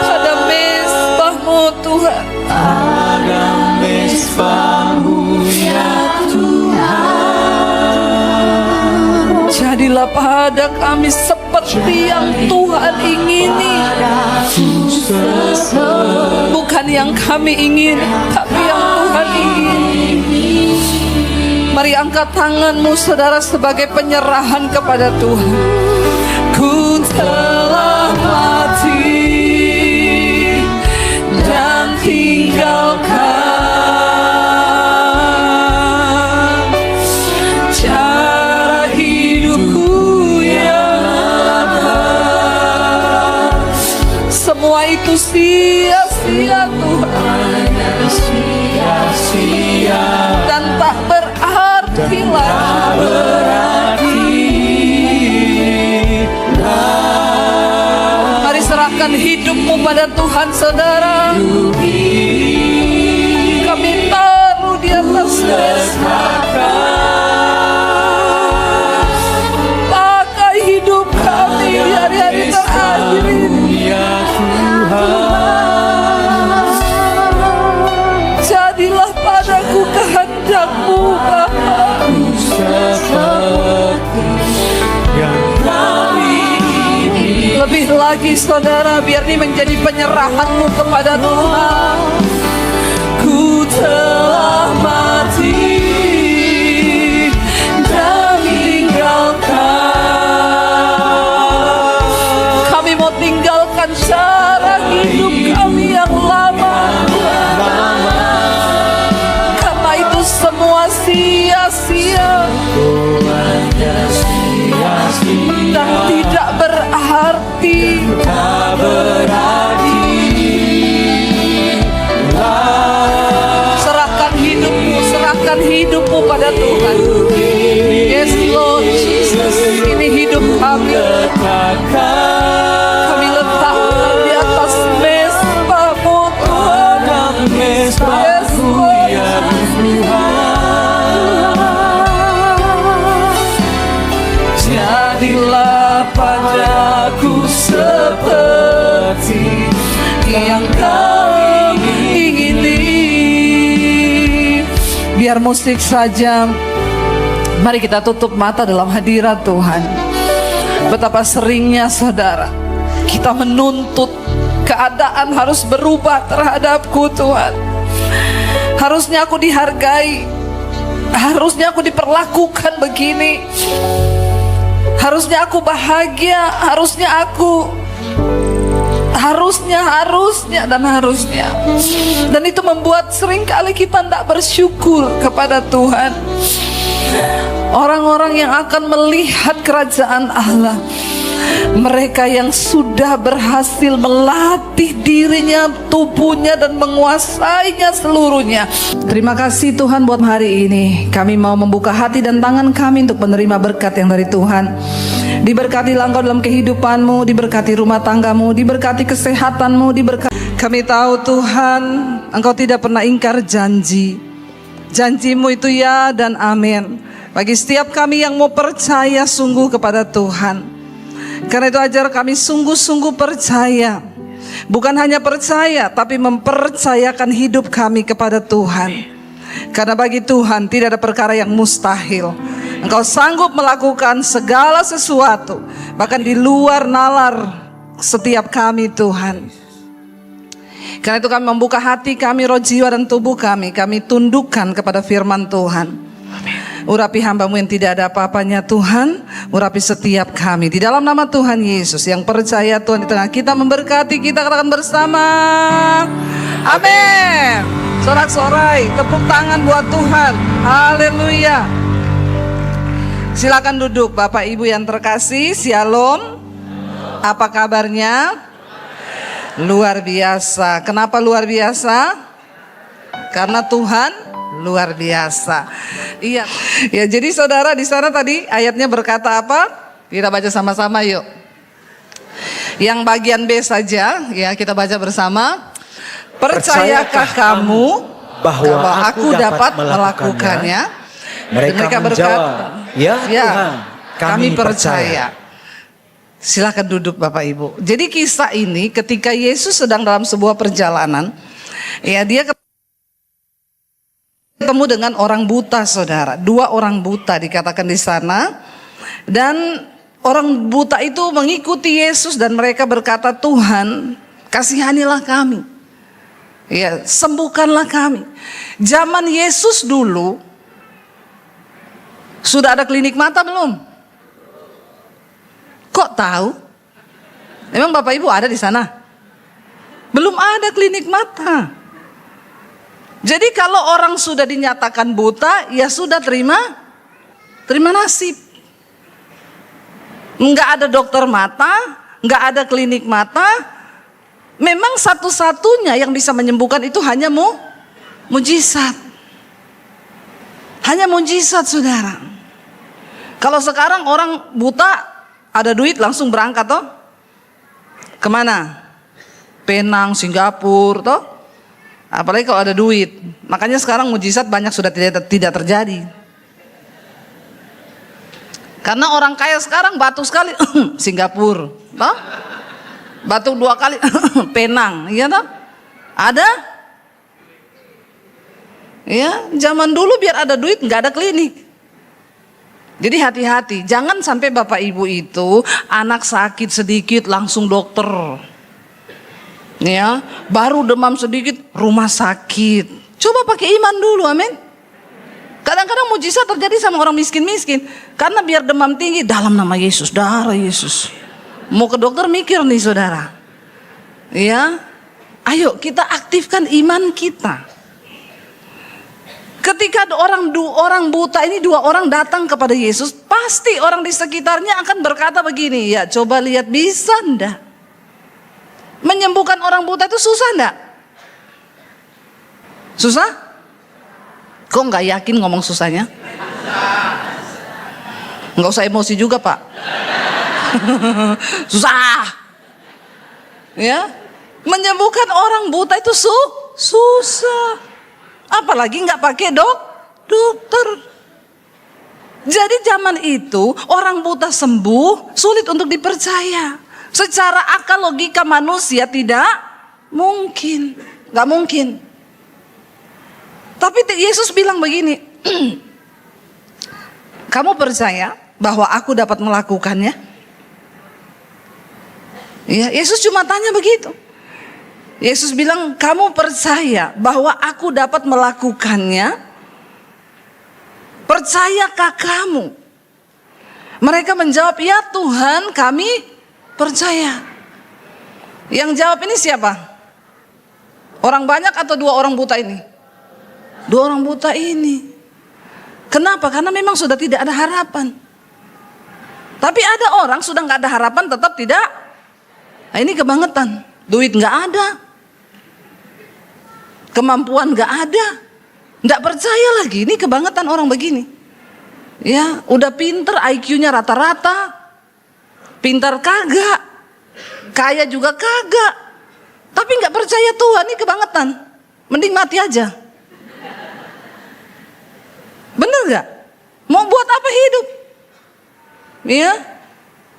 S1: pada mezbah-Mu Tuhan. Pada mezbah-Mu ya Tuhan. Jadilah pada kami seperti yang Tuhan ingini, bukan yang kami ingin, tapi yang Tuhan ingini. Mari angkat tanganmu saudara sebagai penyerahan kepada Tuhan. Ku telah mati dan tinggalkan cara hidupku yang lama. Semua itu sia-sia Tuhan, sia-sia dan tak berarti lagi. Mari serahkan hidupmu pada Tuhan saudara. Kami taruh di atas mezbah. Pakai hidup kami di hari-hari terakhir ini. Jadilah padaku kehendak-Mu Bapa. Lebih lagi saudara, biar ini menjadi penyerahanmu kepada Tuhan. Ku telah mati dan tinggalkan. Kami mau tinggalkan cara hidup kami yang lama. Karena itu semua sia-sia dan tidak berarti. Serahkan hidupmu, serahkan hidupmu pada Tuhan. Yes Lord Jesus, ini hidup kami. Kami letakkan di atas mezbah-Mu Tuhan. Yes Lord. Jadilah padaku seperti yang Kau ingini. biar musik saja. Mari kita tutup mata dalam hadirat Tuhan. Betapa seringnya saudara, kita menuntut keadaan harus berubah terhadapku Tuhan. Harusnya aku dihargai, harusnya aku diperlakukan begini, harusnya aku bahagia, harusnya dan itu membuat seringkali kita tidak bersyukur kepada Tuhan. Orang-orang yang akan melihat kerajaan Allah, mereka yang sudah berhasil melatih dirinya, tubuhnya, dan menguasainya seluruhnya. Terima kasih Tuhan buat hari ini. Kami mau membuka hati dan tangan kami untuk menerima berkat yang dari Tuhan. Diberkatilah Engkau dalam kehidupanmu, diberkati rumah tanggamu, diberkati kesehatanmu, diberkati. Kami tahu Tuhan, Engkau tidak pernah ingkar janji. Janjimu itu ya dan amin. Bagi setiap kami yang mau percaya sungguh kepada Tuhan. Karena itu ajar kami sungguh-sungguh percaya. Bukan hanya percaya, tapi mempercayakan hidup kami kepada Tuhan. Karena bagi Tuhan tidak ada perkara yang mustahil. Engkau sanggup melakukan segala sesuatu, bahkan di luar nalar setiap kami Tuhan. Karena itu kami membuka hati kami, roh, jiwa, dan tubuh kami tundukkan kepada firman Tuhan. Urapi hamba-Mu yang tidak ada apa-apanya Tuhan, urapi setiap kami di dalam nama Tuhan Yesus. Yang percaya Tuhan di tengah kita memberkati kita, katakan bersama amin. Sorak-sorai, tepuk tangan buat Tuhan. Haleluya. Silakan duduk Bapak Ibu yang terkasih. Shalom. Apa kabarnya? Luar biasa. Kenapa luar biasa? Karena Tuhan luar biasa. Iya. Ya, jadi saudara di sana tadi ayatnya berkata apa? Kita baca sama-sama yuk. Yang bagian B saja ya, kita baca bersama. Percayakah kamu bahwa aku dapat melakukannya? Mereka berkata, ya Tuhan, kami percaya. Silakan duduk Bapak Ibu. Jadi kisah ini ketika Yesus sedang dalam sebuah perjalanan, ya dia ketemu dengan orang buta saudara. 2 orang buta dikatakan di sana. Dan orang buta itu mengikuti Yesus dan mereka berkata, Tuhan kasihanilah kami. Ya, sembuhkanlah kami. Zaman Yesus dulu sudah ada klinik mata belum? Kok tahu? Emang Bapak Ibu ada di sana? Belum ada klinik mata. Jadi kalau orang sudah dinyatakan buta, ya sudah terima nasib. Enggak ada dokter mata, enggak ada klinik mata. Memang satu-satunya yang bisa menyembuhkan itu hanya mujizat. Hanya mujizat saudara. Kalau sekarang orang buta ada duit langsung berangkat toh. Kemana? Penang, Singapura toh. Apalagi kalau ada duit. Makanya sekarang mujizat banyak sudah tidak terjadi. Karena orang kaya sekarang batuk sekali Singapura toh. Batuk 2 kali Penang, iya toh? Ada? Ya, zaman dulu biar ada duit nggak ada klinik. Jadi hati-hati, jangan sampai Bapak Ibu itu anak sakit sedikit langsung dokter. Ya, baru demam sedikit rumah sakit. Coba pakai iman dulu, amin. Kadang-kadang mujizat terjadi sama orang miskin-miskin. Karena biar demam tinggi, dalam nama Yesus, darah Yesus. Mau ke dokter mikir nih saudara. Ya, ayo kita aktifkan iman kita. Ketika orang buta ini 2 orang datang kepada Yesus, pasti orang di sekitarnya akan berkata begini, ya coba lihat bisa enggak? Menyembuhkan orang buta itu susah enggak? Susah? Kok nggak yakin ngomong susahnya? Nggak usah emosi juga Pak. Susah. Ya, menyembuhkan orang buta itu susah. Apalagi nggak pakai dokter. Jadi zaman itu orang buta sembuh sulit untuk dipercaya. Secara akal logika manusia tidak mungkin, nggak mungkin. Tapi Yesus bilang begini, kamu percaya bahwa aku dapat melakukannya? Ya, Yesus cuma tanya begitu. Yesus bilang, kamu percaya bahwa aku dapat melakukannya? Percayakah kamu? Mereka menjawab, ya Tuhan, kami percaya. Yang jawab ini siapa? Orang banyak atau dua orang buta ini? Dua orang buta ini. Kenapa? Karena memang sudah tidak ada harapan. Tapi ada orang sudah nggak ada harapan tetap tidak. Nah, ini kebangetan. Duit nggak ada, kemampuan nggak ada, nggak percaya lagi. Ini kebangetan orang begini. Ya, udah pinter, IQ-nya rata-rata, pintar kagak, kaya juga kagak, tapi nggak percaya Tuhan. Ini kebangetan. Mending mati aja. Bener nggak? Mau buat apa hidup? Ya,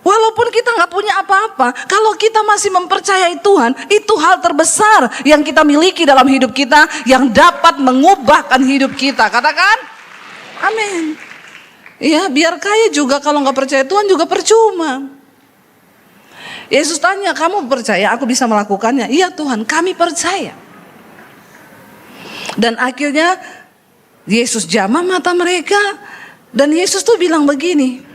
S1: walaupun kita nggak punya apa-apa, kalau kita masih mempercayai Tuhan, itu hal terbesar yang kita miliki dalam hidup kita, yang dapat mengubahkan hidup kita. Katakan, amin. Ya, biar kaya juga kalau nggak percaya Tuhan juga percuma. Yesus tanya, kamu percaya aku bisa melakukannya? Iya Tuhan, kami percaya. Dan akhirnya Yesus jamah mata mereka, dan Yesus tuh bilang begini.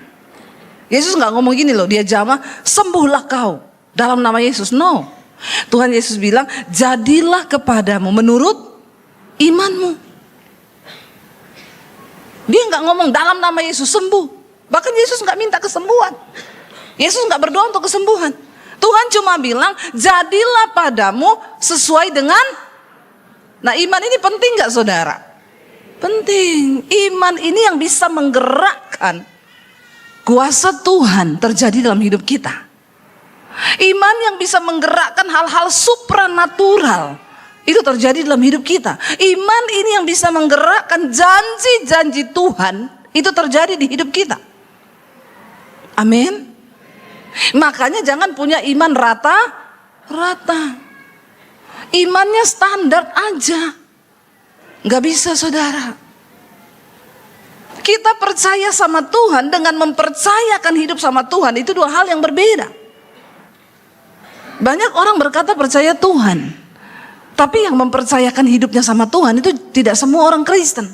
S1: Yesus nggak ngomong gini loh, dia jamah, sembuhlah kau dalam nama Yesus. No, Tuhan Yesus bilang, jadilah kepadamu menurut imanmu. Dia nggak ngomong dalam nama Yesus sembuh. Bahkan Yesus nggak minta kesembuhan. Yesus nggak berdoa untuk kesembuhan. Tuhan cuma bilang, jadilah padamu sesuai dengan. Nah, iman ini penting nggak saudara? Penting. Iman ini yang bisa menggerakkan kuasa Tuhan terjadi dalam hidup kita. Iman yang bisa menggerakkan hal-hal supranatural itu terjadi dalam hidup kita. Iman ini yang bisa menggerakkan janji-janji Tuhan itu terjadi di hidup kita. Amin. Makanya jangan punya iman rata-rata. Imannya standar aja. Gak bisa saudara. Kita percaya sama Tuhan dengan mempercayakan hidup sama Tuhan, itu dua hal yang berbeda. Banyak orang berkata percaya Tuhan, tapi yang mempercayakan hidupnya sama Tuhan itu tidak semua orang Kristen.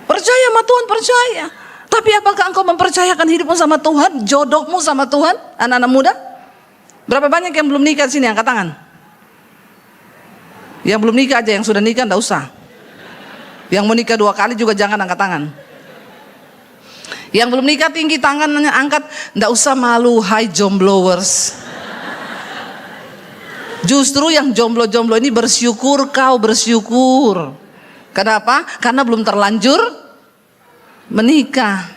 S1: Percaya sama Tuhan, percaya. Tapi apakah engkau mempercayakan hidupmu sama Tuhan, jodohmu sama Tuhan, anak-anak muda? Berapa banyak yang belum nikah sini, angkat tangan. Yang belum nikah aja, yang sudah nikah enggak usah. Yang mau nikah 2 kali juga jangan angkat tangan. Yang belum nikah tinggi tangannya angkat, enggak usah malu, hai jomblowers. Justru yang jomblo-jomblo ini bersyukur, kau bersyukur. Kenapa? Karena belum terlanjur menikah.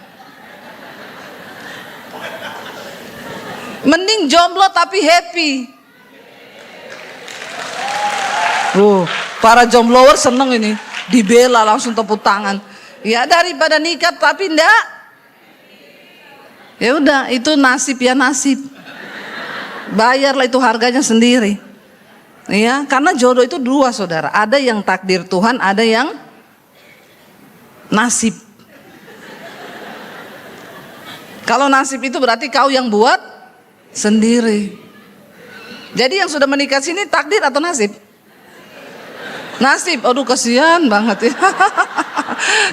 S1: Mending jomblo tapi happy. Para jomblowers seneng ini, dibela langsung tepuk tangan. Ya daripada nikah tapi enggak. Ya udah, itu nasib ya nasib. Bayarlah itu harganya sendiri. Ya, karena jodoh itu 2 saudara. Ada yang takdir Tuhan, ada yang nasib. Kalau nasib itu berarti kau yang buat sendiri. Jadi yang sudah menikah sini takdir atau nasib? Nasib. Aduh kasihan banget ya.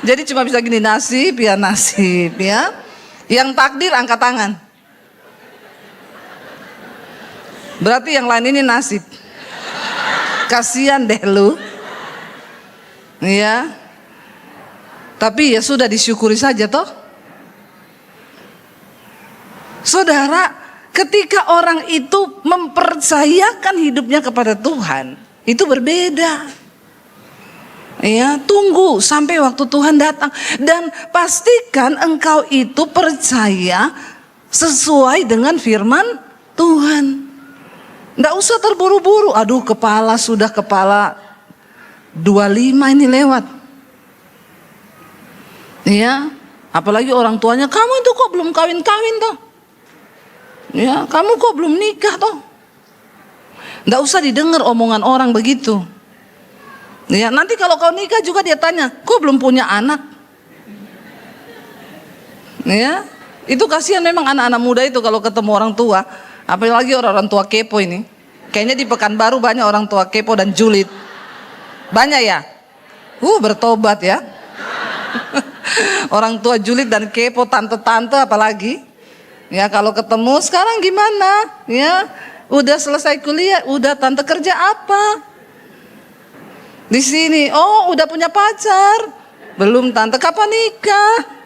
S1: Jadi cuma bisa gini, nasib ya nasib ya. Yang takdir angkat tangan. Berarti yang lain ini nasib. Kasihan deh lu. Ya. Tapi ya sudah, disyukuri saja toh. Saudara, ketika orang itu mempercayakan hidupnya kepada Tuhan, itu berbeda. Ya, tunggu sampai waktu Tuhan datang dan pastikan engkau itu percaya sesuai dengan firman Tuhan. Nggak usah terburu-buru. Aduh, kepala 25 ini lewat. Ya, apalagi orang tuanya, kamu itu kok belum kawin-kawin toh? Ya, kamu kok belum nikah toh? Nggak usah didengar omongan orang begitu. Ya, nanti kalau kau nikah juga dia tanya, kok belum punya anak? Ya, itu kasihan memang anak-anak muda itu kalau ketemu orang tua, apalagi orang-orang tua kepo ini. Kayaknya di Pekanbaru banyak orang tua kepo dan julid. Banyak ya? Bertobat ya. Orang tua julid dan kepo, tante-tante apalagi. Ya, kalau ketemu sekarang gimana? Ya, udah selesai kuliah, udah tante kerja apa? Di sini, udah punya pacar? Belum tante, kapan nikah?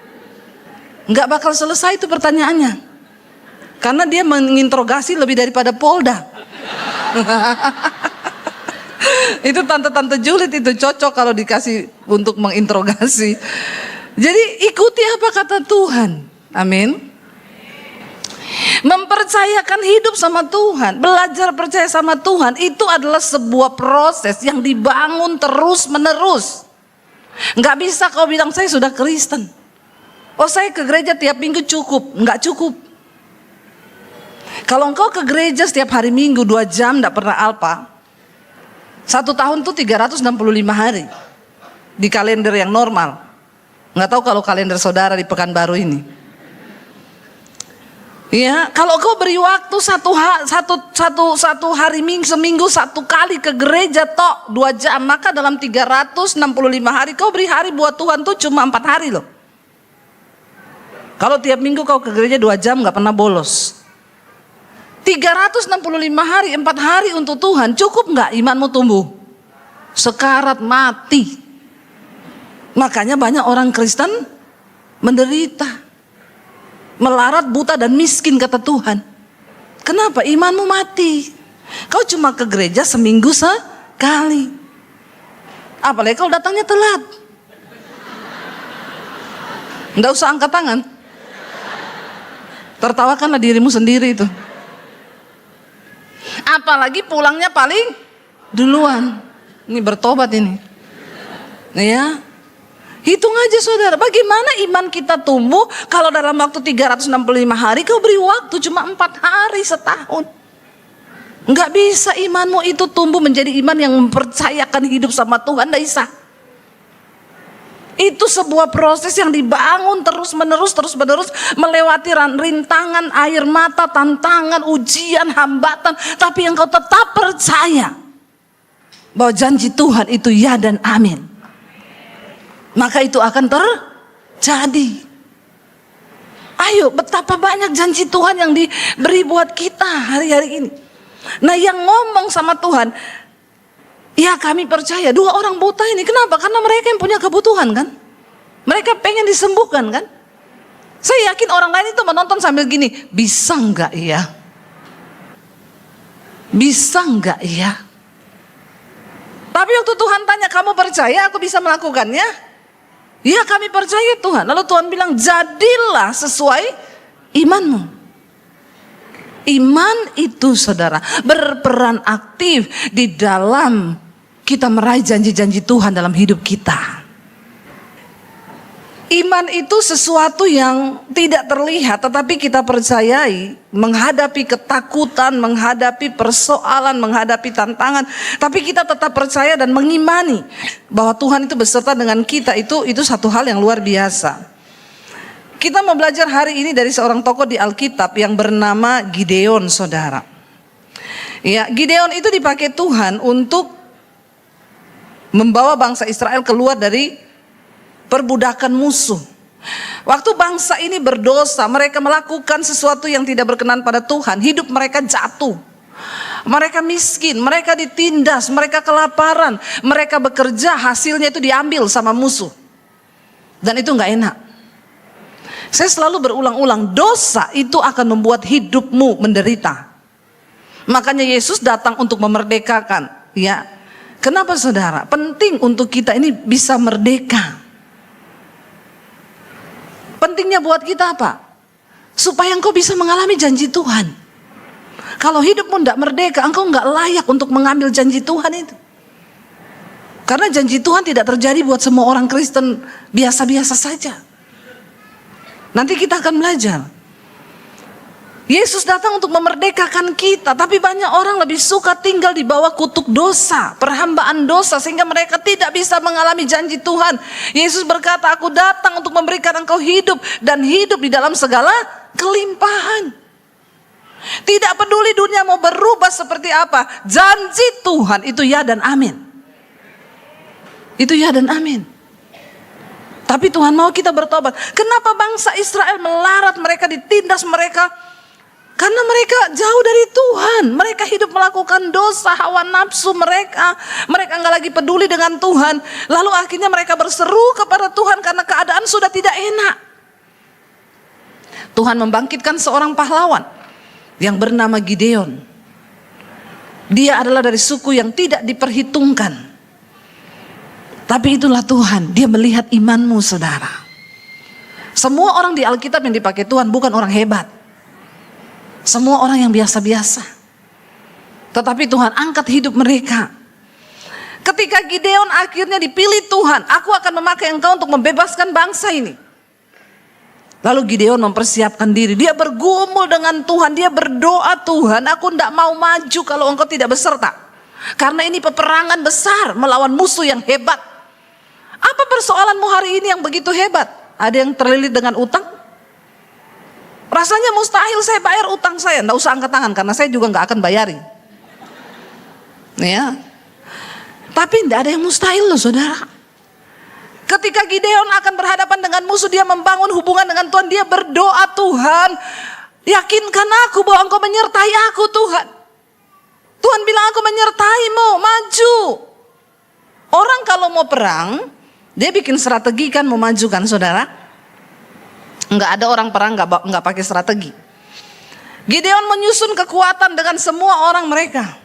S1: Nggak bakal selesai itu pertanyaannya. Karena dia menginterogasi lebih daripada Polda. Itu tante-tante julid itu cocok kalau dikasih untuk menginterogasi. Jadi ikuti apa kata Tuhan. Amin. Mempercayakan hidup sama Tuhan, belajar percaya sama Tuhan, itu adalah sebuah proses yang dibangun terus menerus. Nggak bisa kau bilang saya sudah Kristen, saya ke gereja tiap minggu cukup. Nggak cukup. Kalau engkau ke gereja setiap hari Minggu 2 jam nggak pernah alpa, 1 tahun tuh 365 hari di kalender yang normal. Nggak tahu kalau kalender saudara di Pekanbaru ini. Ya, kalau kau beri waktu satu hari seminggu 1 kali ke gereja 2 jam, maka dalam 365 hari kau beri hari buat Tuhan tuh cuma 4 hari loh. Kalau tiap minggu kau ke gereja 2 jam nggak pernah bolos. 365 hari, 4 hari untuk Tuhan, cukup nggak imanmu tumbuh? Sekarat mati. Makanya banyak orang Kristen menderita. Melarat, buta dan miskin kata Tuhan. Kenapa? Imanmu mati. Kau cuma ke gereja seminggu sekali. Apalagi kalau datangnya telat. Nggak usah angkat tangan. Tertawakanlah dirimu sendiri itu. Apalagi pulangnya paling duluan. Ini bertobat ini. Ya. Hitung aja saudara, bagaimana iman kita tumbuh kalau dalam waktu 365 hari kau beri waktu cuma 4 hari setahun. Enggak bisa imanmu itu tumbuh menjadi iman yang mempercayakan hidup sama Tuhan, enggak bisa. Itu sebuah proses yang dibangun terus menerus melewati rintangan, air mata, tantangan, ujian, hambatan, tapi yang kau tetap percaya bahwa janji Tuhan itu ya dan amin. Maka itu akan terjadi. Ayo, betapa banyak janji Tuhan yang diberi buat kita hari-hari ini. Nah, yang ngomong sama Tuhan, ya kami percaya. 2 orang buta ini, kenapa? Karena mereka yang punya kebutuhan kan. Mereka pengen disembuhkan kan. Saya yakin orang lain itu menonton sambil gini, bisa enggak ya? Bisa enggak ya? Tapi waktu Tuhan tanya, kamu percaya aku bisa melakukannya? Ya kami percaya Tuhan. Lalu Tuhan bilang, jadilah sesuai imanmu. Iman itu saudara berperan aktif di dalam kita meraih janji-janji Tuhan dalam hidup kita. Iman itu sesuatu yang tidak terlihat tetapi kita percayai, menghadapi ketakutan, menghadapi persoalan, menghadapi tantangan, tapi kita tetap percaya dan mengimani bahwa Tuhan itu beserta dengan kita. Itu satu hal yang luar biasa. Kita mau belajar hari ini dari seorang tokoh di Alkitab yang bernama Gideon, saudara. Ya, Gideon itu dipakai Tuhan untuk membawa bangsa Israel keluar dari perbudakan musuh. Waktu bangsa ini berdosa, mereka melakukan sesuatu yang tidak berkenan pada Tuhan, hidup mereka jatuh. Mereka miskin, mereka ditindas, mereka kelaparan, mereka bekerja, hasilnya itu diambil sama musuh. Dan itu nggak enak. Saya selalu berulang-ulang, dosa itu akan membuat hidupmu menderita. Makanya Yesus datang untuk memerdekakan. Ya, kenapa saudara? Penting untuk kita ini bisa merdeka. Pentingnya buat kita apa? Supaya engkau bisa mengalami janji Tuhan. Kalau hidupmu tidak merdeka, engkau nggak layak untuk mengambil janji Tuhan itu. Karena janji Tuhan tidak terjadi buat semua orang Kristen biasa-biasa saja. Nanti kita akan belajar. Yesus datang untuk memerdekakan kita, tapi banyak orang lebih suka tinggal di bawah kutuk dosa, perhambaan dosa, sehingga mereka tidak bisa mengalami janji Tuhan. Yesus berkata, aku datang untuk memberikan engkau hidup, dan hidup di dalam segala kelimpahan. Tidak peduli dunia mau berubah seperti apa, janji Tuhan itu ya dan amin. Itu ya dan amin. Tapi Tuhan mau kita bertobat. Kenapa bangsa Israel melarat, mereka ditindas, mereka karena mereka jauh dari Tuhan. Mereka hidup melakukan dosa, hawa nafsu mereka. Mereka nggak lagi peduli dengan Tuhan. Lalu akhirnya mereka berseru kepada Tuhan karena keadaan sudah tidak enak. Tuhan membangkitkan seorang pahlawan yang bernama Gideon. Dia adalah dari suku yang tidak diperhitungkan. Tapi itulah Tuhan, dia melihat imanmu saudara. Semua orang di Alkitab yang dipakai Tuhan bukan orang hebat. Semua orang yang biasa-biasa. Tetapi Tuhan angkat hidup mereka. Ketika Gideon akhirnya dipilih Tuhan, aku akan memakai engkau untuk membebaskan bangsa ini. Lalu Gideon mempersiapkan diri. Dia bergumul dengan Tuhan. Dia berdoa, Tuhan, aku tidak mau maju kalau engkau tidak beserta. Karena ini peperangan besar melawan musuh yang hebat. Apa persoalanmu hari ini yang begitu hebat? Ada yang terlilit dengan utang? Rasanya mustahil saya bayar utang saya. Nggak usah angkat tangan karena saya juga nggak akan bayarin. Ya. Tapi tidak ada yang mustahil loh saudara. Ketika Gideon akan berhadapan dengan musuh, dia membangun hubungan dengan Tuhan. Dia berdoa, Tuhan, yakinkan aku bahwa engkau menyertai aku Tuhan. Tuhan bilang aku menyertaimu, maju. Orang kalau mau perang, dia bikin strategi kan mau maju kan saudara. Enggak ada orang perang enggak pakai strategi. Gideon menyusun kekuatan dengan semua orang mereka.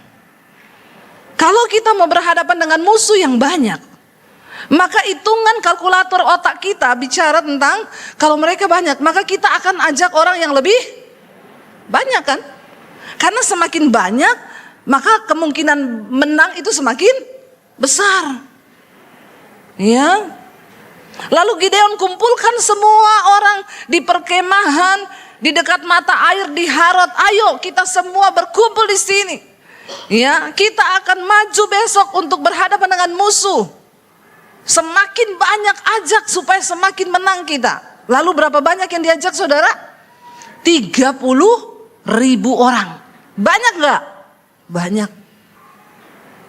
S1: Kalau kita mau berhadapan dengan musuh yang banyak, maka hitungan kalkulator otak kita bicara tentang kalau mereka banyak, maka kita akan ajak orang yang lebih banyak kan? Karena semakin banyak, maka kemungkinan menang itu semakin besar. Ya. Lalu Gideon kumpulkan semua orang di perkemahan di dekat mata air di Harod. Ayo kita semua berkumpul di sini. Ya, kita akan maju besok untuk berhadapan dengan musuh. Semakin banyak ajak supaya semakin menang kita. Lalu berapa banyak yang diajak saudara? 30.000 orang. Banyak gak? Banyak.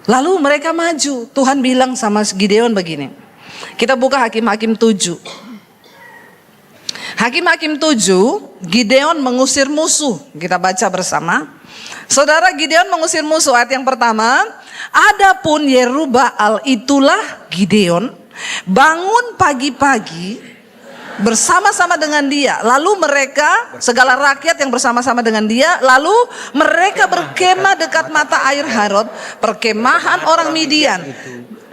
S1: Lalu mereka maju. Tuhan bilang sama Gideon begini. Kita buka Hakim-Hakim 7. Hakim-Hakim 7, Gideon mengusir musuh. Kita baca bersama. Saudara, Gideon mengusir musuh. Ayat yang pertama. Adapun Yerubbaal itulah Gideon bangun pagi-pagi bersama-sama dengan dia. Lalu mereka, segala rakyat yang bersama-sama dengan dia, lalu mereka berkemah dekat mata air Harod, perkemahan orang Midian.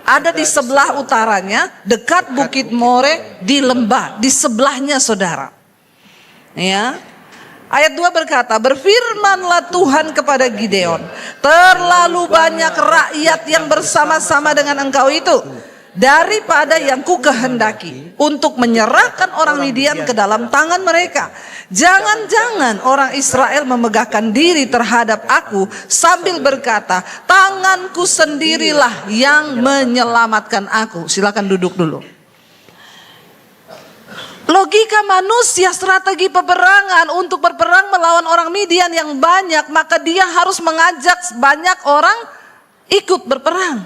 S1: Ada di sebelah utaranya, dekat Bukit More di lembah, di sebelahnya saudara. Ya. Ayat 2 berkata, berfirmanlah Tuhan kepada Gideon, terlalu banyak rakyat yang bersama-sama dengan engkau itu, daripada yang ku kehendaki untuk menyerahkan orang Midian ke dalam tangan mereka. Jangan-jangan orang Israel memegahkan diri terhadap aku sambil berkata, tanganku sendirilah yang menyelamatkan aku. Silakan duduk dulu. Logika manusia, strategi peperangan untuk berperang melawan orang Midian yang banyak, maka dia harus mengajak banyak orang ikut berperang.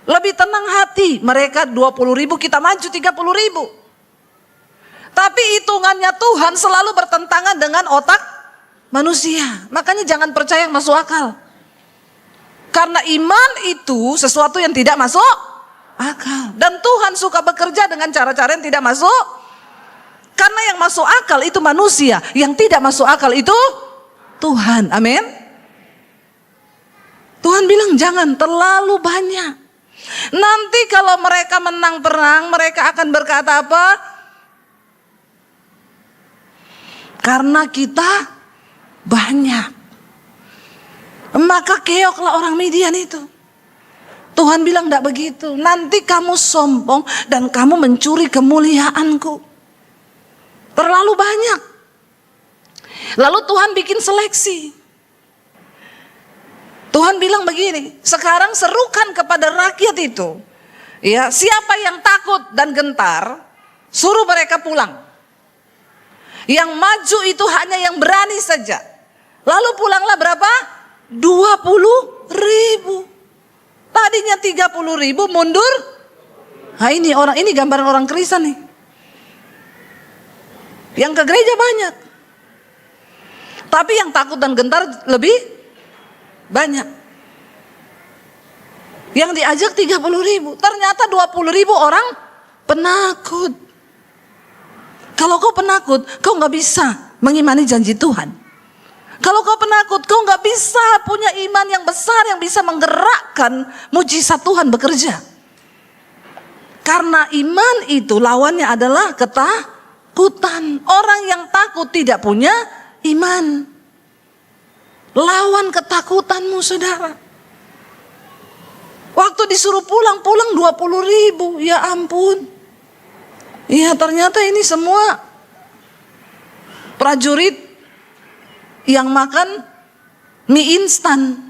S1: Lebih tenang hati, mereka 20.000, kita maju 30.000. Tapi hitungannya Tuhan selalu bertentangan dengan otak manusia. Makanya jangan percaya yang masuk akal. Karena iman itu sesuatu yang tidak masuk akal. Dan Tuhan suka bekerja dengan cara-cara yang tidak masuk. Karena yang masuk akal itu manusia, yang tidak masuk akal itu Tuhan. Amin. Tuhan bilang jangan terlalu banyak. Nanti kalau mereka menang perang, mereka akan berkata apa? Karena kita banyak, maka keoklah orang Midian itu. Tuhan bilang tidak begitu. Nanti kamu sombong dan kamu mencuri kemuliaanku. Terlalu banyak. Lalu Tuhan bikin seleksi. Tuhan bilang begini, sekarang serukan kepada rakyat itu, ya, siapa yang takut dan gentar, suruh mereka pulang. Yang maju itu hanya yang berani saja. Lalu pulanglah berapa? 20.000. Tadinya 30.000 mundur. Nah ini gambaran orang Kristen nih. Yang ke gereja banyak. Tapi yang takut dan gentar lebih banyak. Yang diajak 30.000. Ternyata 20.000 orang penakut. Kalau kau penakut, kau gak bisa mengimani janji Tuhan. Kalau kau penakut, kau gak bisa punya iman yang besar yang bisa menggerakkan mujizat Tuhan bekerja. Karena iman itu lawannya adalah ketakutan. Orang yang takut tidak punya iman. Lawan ketakutanmu, saudara. Waktu disuruh pulang 20.000. Ya ampun. Ya ternyata ini semua prajurit yang makan mie instan.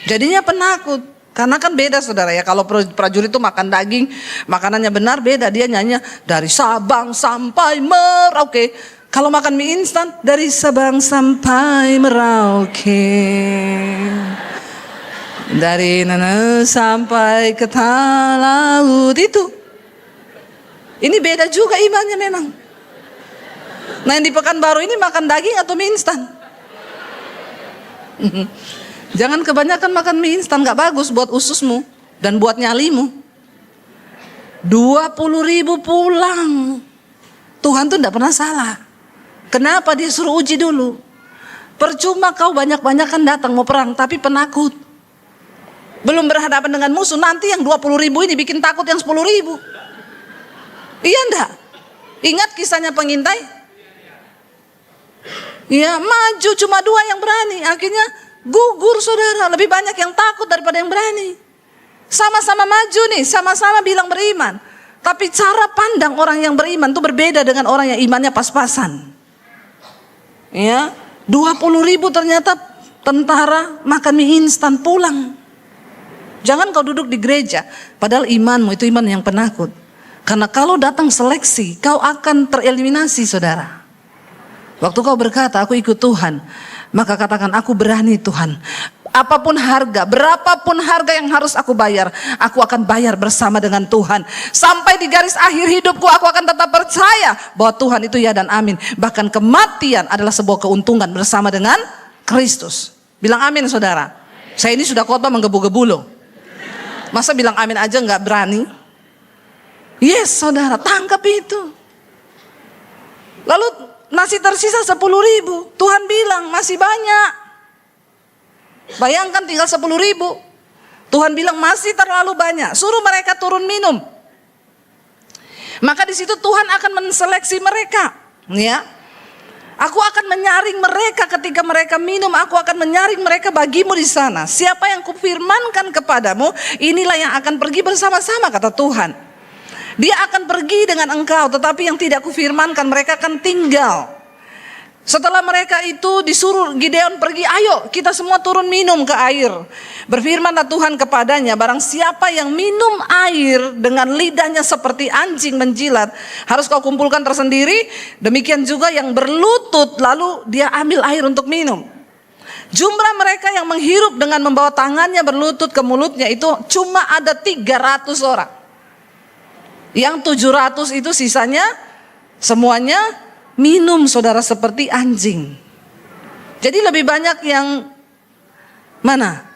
S1: Jadinya penakut. Karena kan beda, saudara ya. Kalau prajurit itu makan daging, makanannya benar, beda. Dia nyanyi dari Sabang sampai Merauke. Kalau makan mie instan, dari Sabang sampai Merauke, dari Nana sampai ke Talaut itu. Ini beda juga imannya memang. Nah yang di Pekanbaru ini makan daging atau mie instan? Jangan kebanyakan makan mie instan, gak bagus buat ususmu dan buat nyalimu. 20.000 pulang. Tuhan tuh gak pernah salah. Kenapa dia suruh uji dulu? Percuma kau banyak-banyakan datang mau perang tapi penakut. Belum berhadapan dengan musuh, nanti yang 20.000 ini bikin takut yang 10.000. Iya enggak? Ingat kisahnya pengintai? Ya maju cuma 2 yang berani. Akhirnya gugur, saudara. Lebih banyak yang takut daripada yang berani. Sama-sama maju nih, sama-sama bilang beriman. Tapi cara pandang orang yang beriman itu berbeda dengan orang yang imannya pas-pasan. Ya, 20.000 ternyata tentara makan mie instan pulang. Jangan kau duduk di gereja, padahal imanmu itu iman yang penakut. Karena kalau datang seleksi, kau akan tereliminasi, saudara. Waktu kau berkata, aku ikut Tuhan, maka katakan, aku berani Tuhan. Apapun harga, berapapun harga yang harus aku bayar, aku akan bayar bersama dengan Tuhan. Sampai di garis akhir hidupku, aku akan tetap percaya bahwa Tuhan itu ya dan amin. Bahkan kematian adalah sebuah keuntungan bersama dengan Kristus. Bilang amin, saudara. Saya ini sudah khotbah menggebu-gebu loh. Masa bilang amin aja gak berani? Yes, saudara, tangkap itu. Lalu masih tersisa 10.000. Tuhan bilang masih banyak. Bayangkan tinggal 10.000. Tuhan bilang masih terlalu banyak. Suruh mereka turun minum. Maka di situ Tuhan akan menseleksi mereka. Ya, aku akan menyaring mereka ketika mereka minum. Aku akan menyaring mereka bagimu di sana. Siapa yang kufirmankan kepadamu, inilah yang akan pergi bersama-sama, kata Tuhan. Dia akan pergi dengan engkau, tetapi yang tidak kufirmankan mereka akan tinggal. Setelah mereka itu disuruh Gideon pergi, ayo kita semua turun minum ke air. Berfirmanlah Tuhan kepadanya, barang siapa yang minum air dengan lidahnya seperti anjing menjilat, harus kau kumpulkan tersendiri. Demikian juga yang berlutut, lalu dia ambil air untuk minum. Jumlah mereka yang menghirup dengan membawa tangannya berlutut ke mulutnya itu cuma ada 300 orang. Yang 700 itu sisanya semuanya minum, saudara, seperti anjing. Jadi lebih banyak yang mana?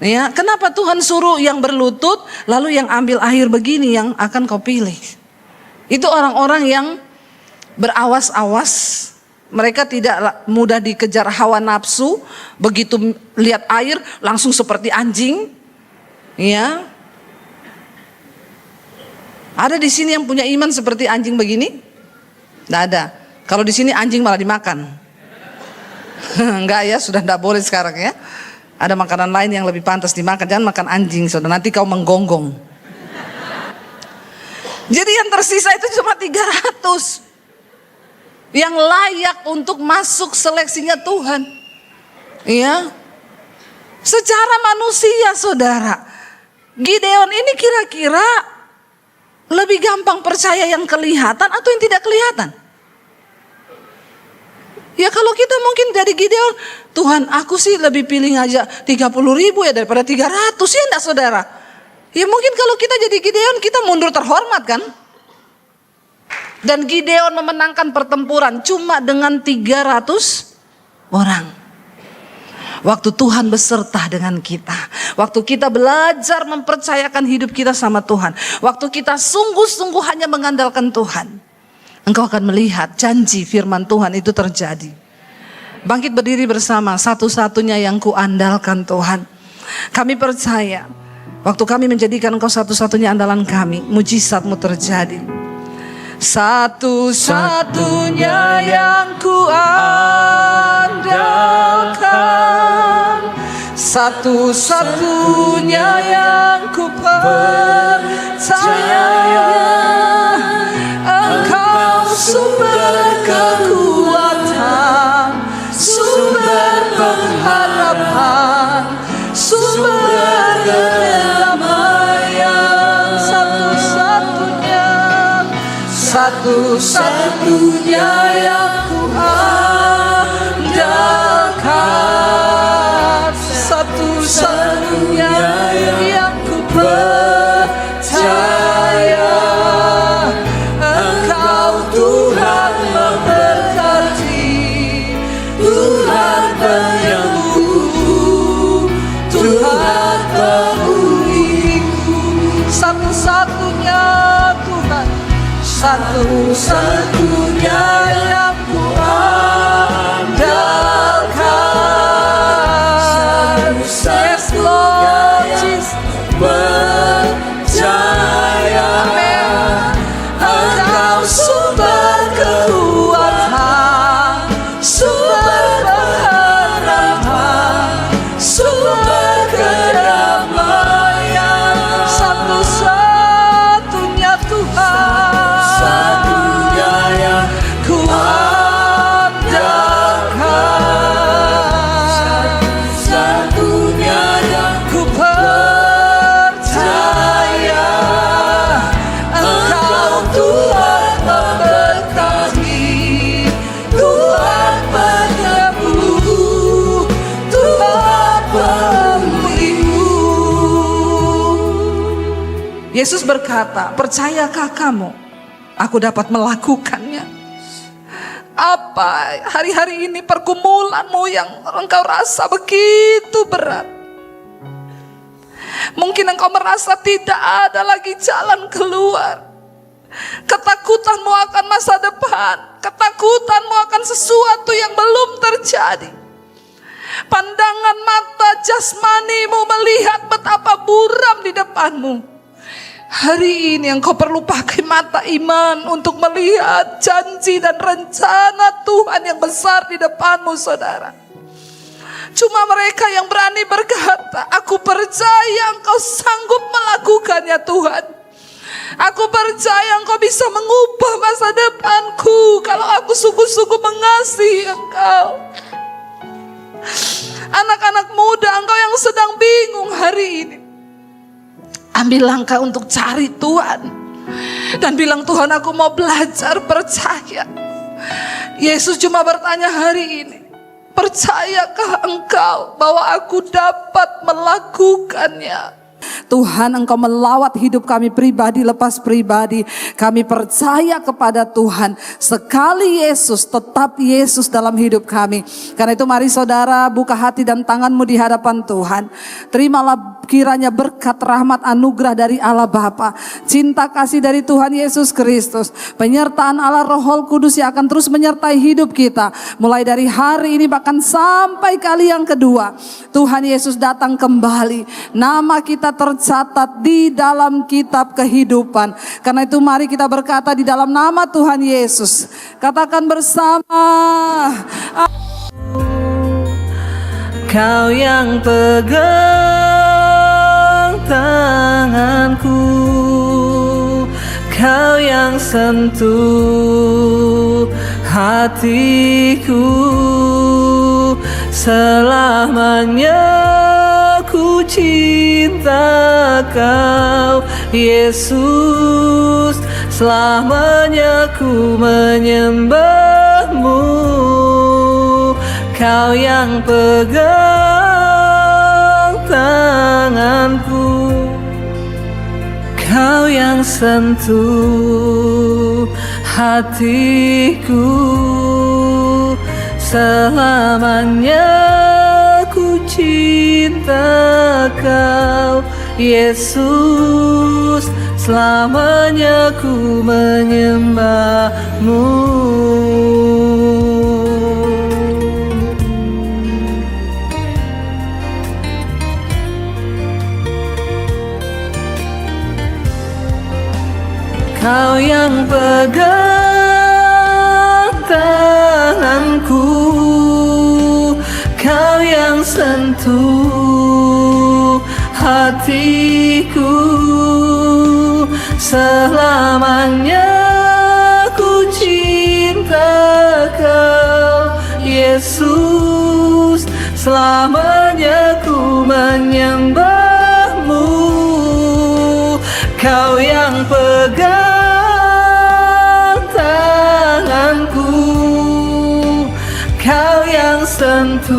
S1: Ya, kenapa Tuhan suruh yang berlutut, lalu yang ambil air begini yang akan kau pilih? Itu orang-orang yang berawas-awas. Mereka tidak mudah dikejar hawa nafsu. Begitu lihat air langsung seperti anjing. Ya. Ada di sini yang punya iman seperti anjing begini? Tidak ada. Kalau di sini anjing malah dimakan. Enggak ya, sudah tidak boleh sekarang ya. Ada makanan lain yang lebih pantas dimakan. Jangan makan anjing, saudara. Nanti kau menggonggong. Jadi yang tersisa itu cuma 300. yang layak untuk masuk seleksinya Tuhan. Iya. Secara manusia saudara, Gideon ini kira-kira lebih gampang percaya yang kelihatan atau yang tidak kelihatan? Ya kalau kita mungkin dari Gideon, Tuhan aku sih lebih pilih ngajak 30.000 ya daripada 300, ya enggak saudara? Ya mungkin kalau kita jadi Gideon kita mundur terhormat kan? Dan Gideon memenangkan pertempuran cuma dengan 300 orang. Waktu Tuhan beserta dengan kita, waktu kita belajar mempercayakan hidup kita sama Tuhan, waktu kita sungguh-sungguh hanya mengandalkan Tuhan, engkau akan melihat janji firman Tuhan itu terjadi. Bangkit berdiri bersama, satu-satunya yang kuandalkan Tuhan. Kami percaya, waktu kami menjadikan engkau satu-satunya andalan kami, mujizatmu terjadi. Satu-satunya yang kuandalkan, satu-satunya yang ku percaya, engkau sumber kekuatan, sumber pengharapan, sumber kedamaian, satu-satunya yang ku andalkan, satu-satunya yang ku percaya, engkau Tuhan memberkati, Tuhan penyembuh, Tuhan pemulihku, satu-satunya Tuhan, satu-satunya yang ku andalkan. Yes Lord Jesus, percaya, engkau sumber kekuatan, sumber pengharapan, sumber kedamaian, satu-satunya Tuhan, satunya yang ku andalkan, satunya yang ku percaya, engkau Tuhan memberkati, Tuhan penyembuh, Tuhan pemulihku. Yesus berkata, percayakah kamu aku dapat melakukannya? Apa hari-hari ini pergumulanmu yang engkau rasa begitu berat? Mungkin engkau merasa tidak ada lagi jalan keluar. Ketakutanmu akan masa depan, ketakutanmu akan sesuatu yang belum terjadi. Pandangan mata jasmanimu melihat betapa buram di depanmu. Hari ini engkau perlu pakai mata iman untuk melihat janji dan rencana Tuhan yang besar di depanmu, saudara. Cuma mereka yang berani berkata, aku percaya engkau sanggup melakukannya Tuhan. Aku percaya engkau bisa mengubah masa depanku kalau aku sungguh-sungguh mengasihi engkau. Anak-anak muda, engkau yang sedang bingung hari ini, ambil langkah untuk cari Tuhan dan bilang, Tuhan aku mau belajar percaya. Yesus cuma bertanya hari ini, percayakah engkau bahwa aku dapat melakukannya? Tuhan, engkau melawat hidup kami pribadi lepas pribadi. Kami percaya kepada Tuhan. Sekali Yesus, tetap Yesus dalam hidup kami. Karena itu mari saudara buka hati dan tanganmu di hadapan Tuhan. Terimalah kiranya berkat, rahmat, anugerah dari Allah Bapa, cinta kasih dari Tuhan Yesus Kristus, penyertaan Allah Roh Kudus yang akan terus menyertai hidup kita. Mulai dari hari ini bahkan sampai kali yang kedua Tuhan Yesus datang kembali, nama kita tercatat di dalam kitab kehidupan. Karena itu mari kita berkata di dalam nama Tuhan Yesus. Katakan bersama, Kau yang pegang tanganku, Kau yang sentuh
S2: hatiku, selamanya ku cinta Kau Yesus, selamanya ku menyembah-Mu. Kau yang pegang tanganku, Kau yang sentuh hatiku, selamanya ku cinta Kau Yesus, selamanya ku menyembah-Mu. Kau yang pegang tanganku, Kau yang sentuh hatiku, selamanya ku cinta Kau Yesus, selamanya ku menyembah-Mu. Kau yang pegang tanganku, Kau yang sentuh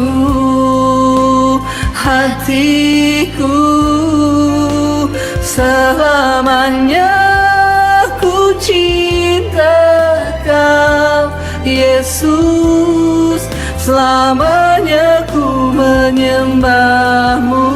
S2: hatiku, selamanya ku cinta Kau Yesus, selamanya ku menyembah-Mu.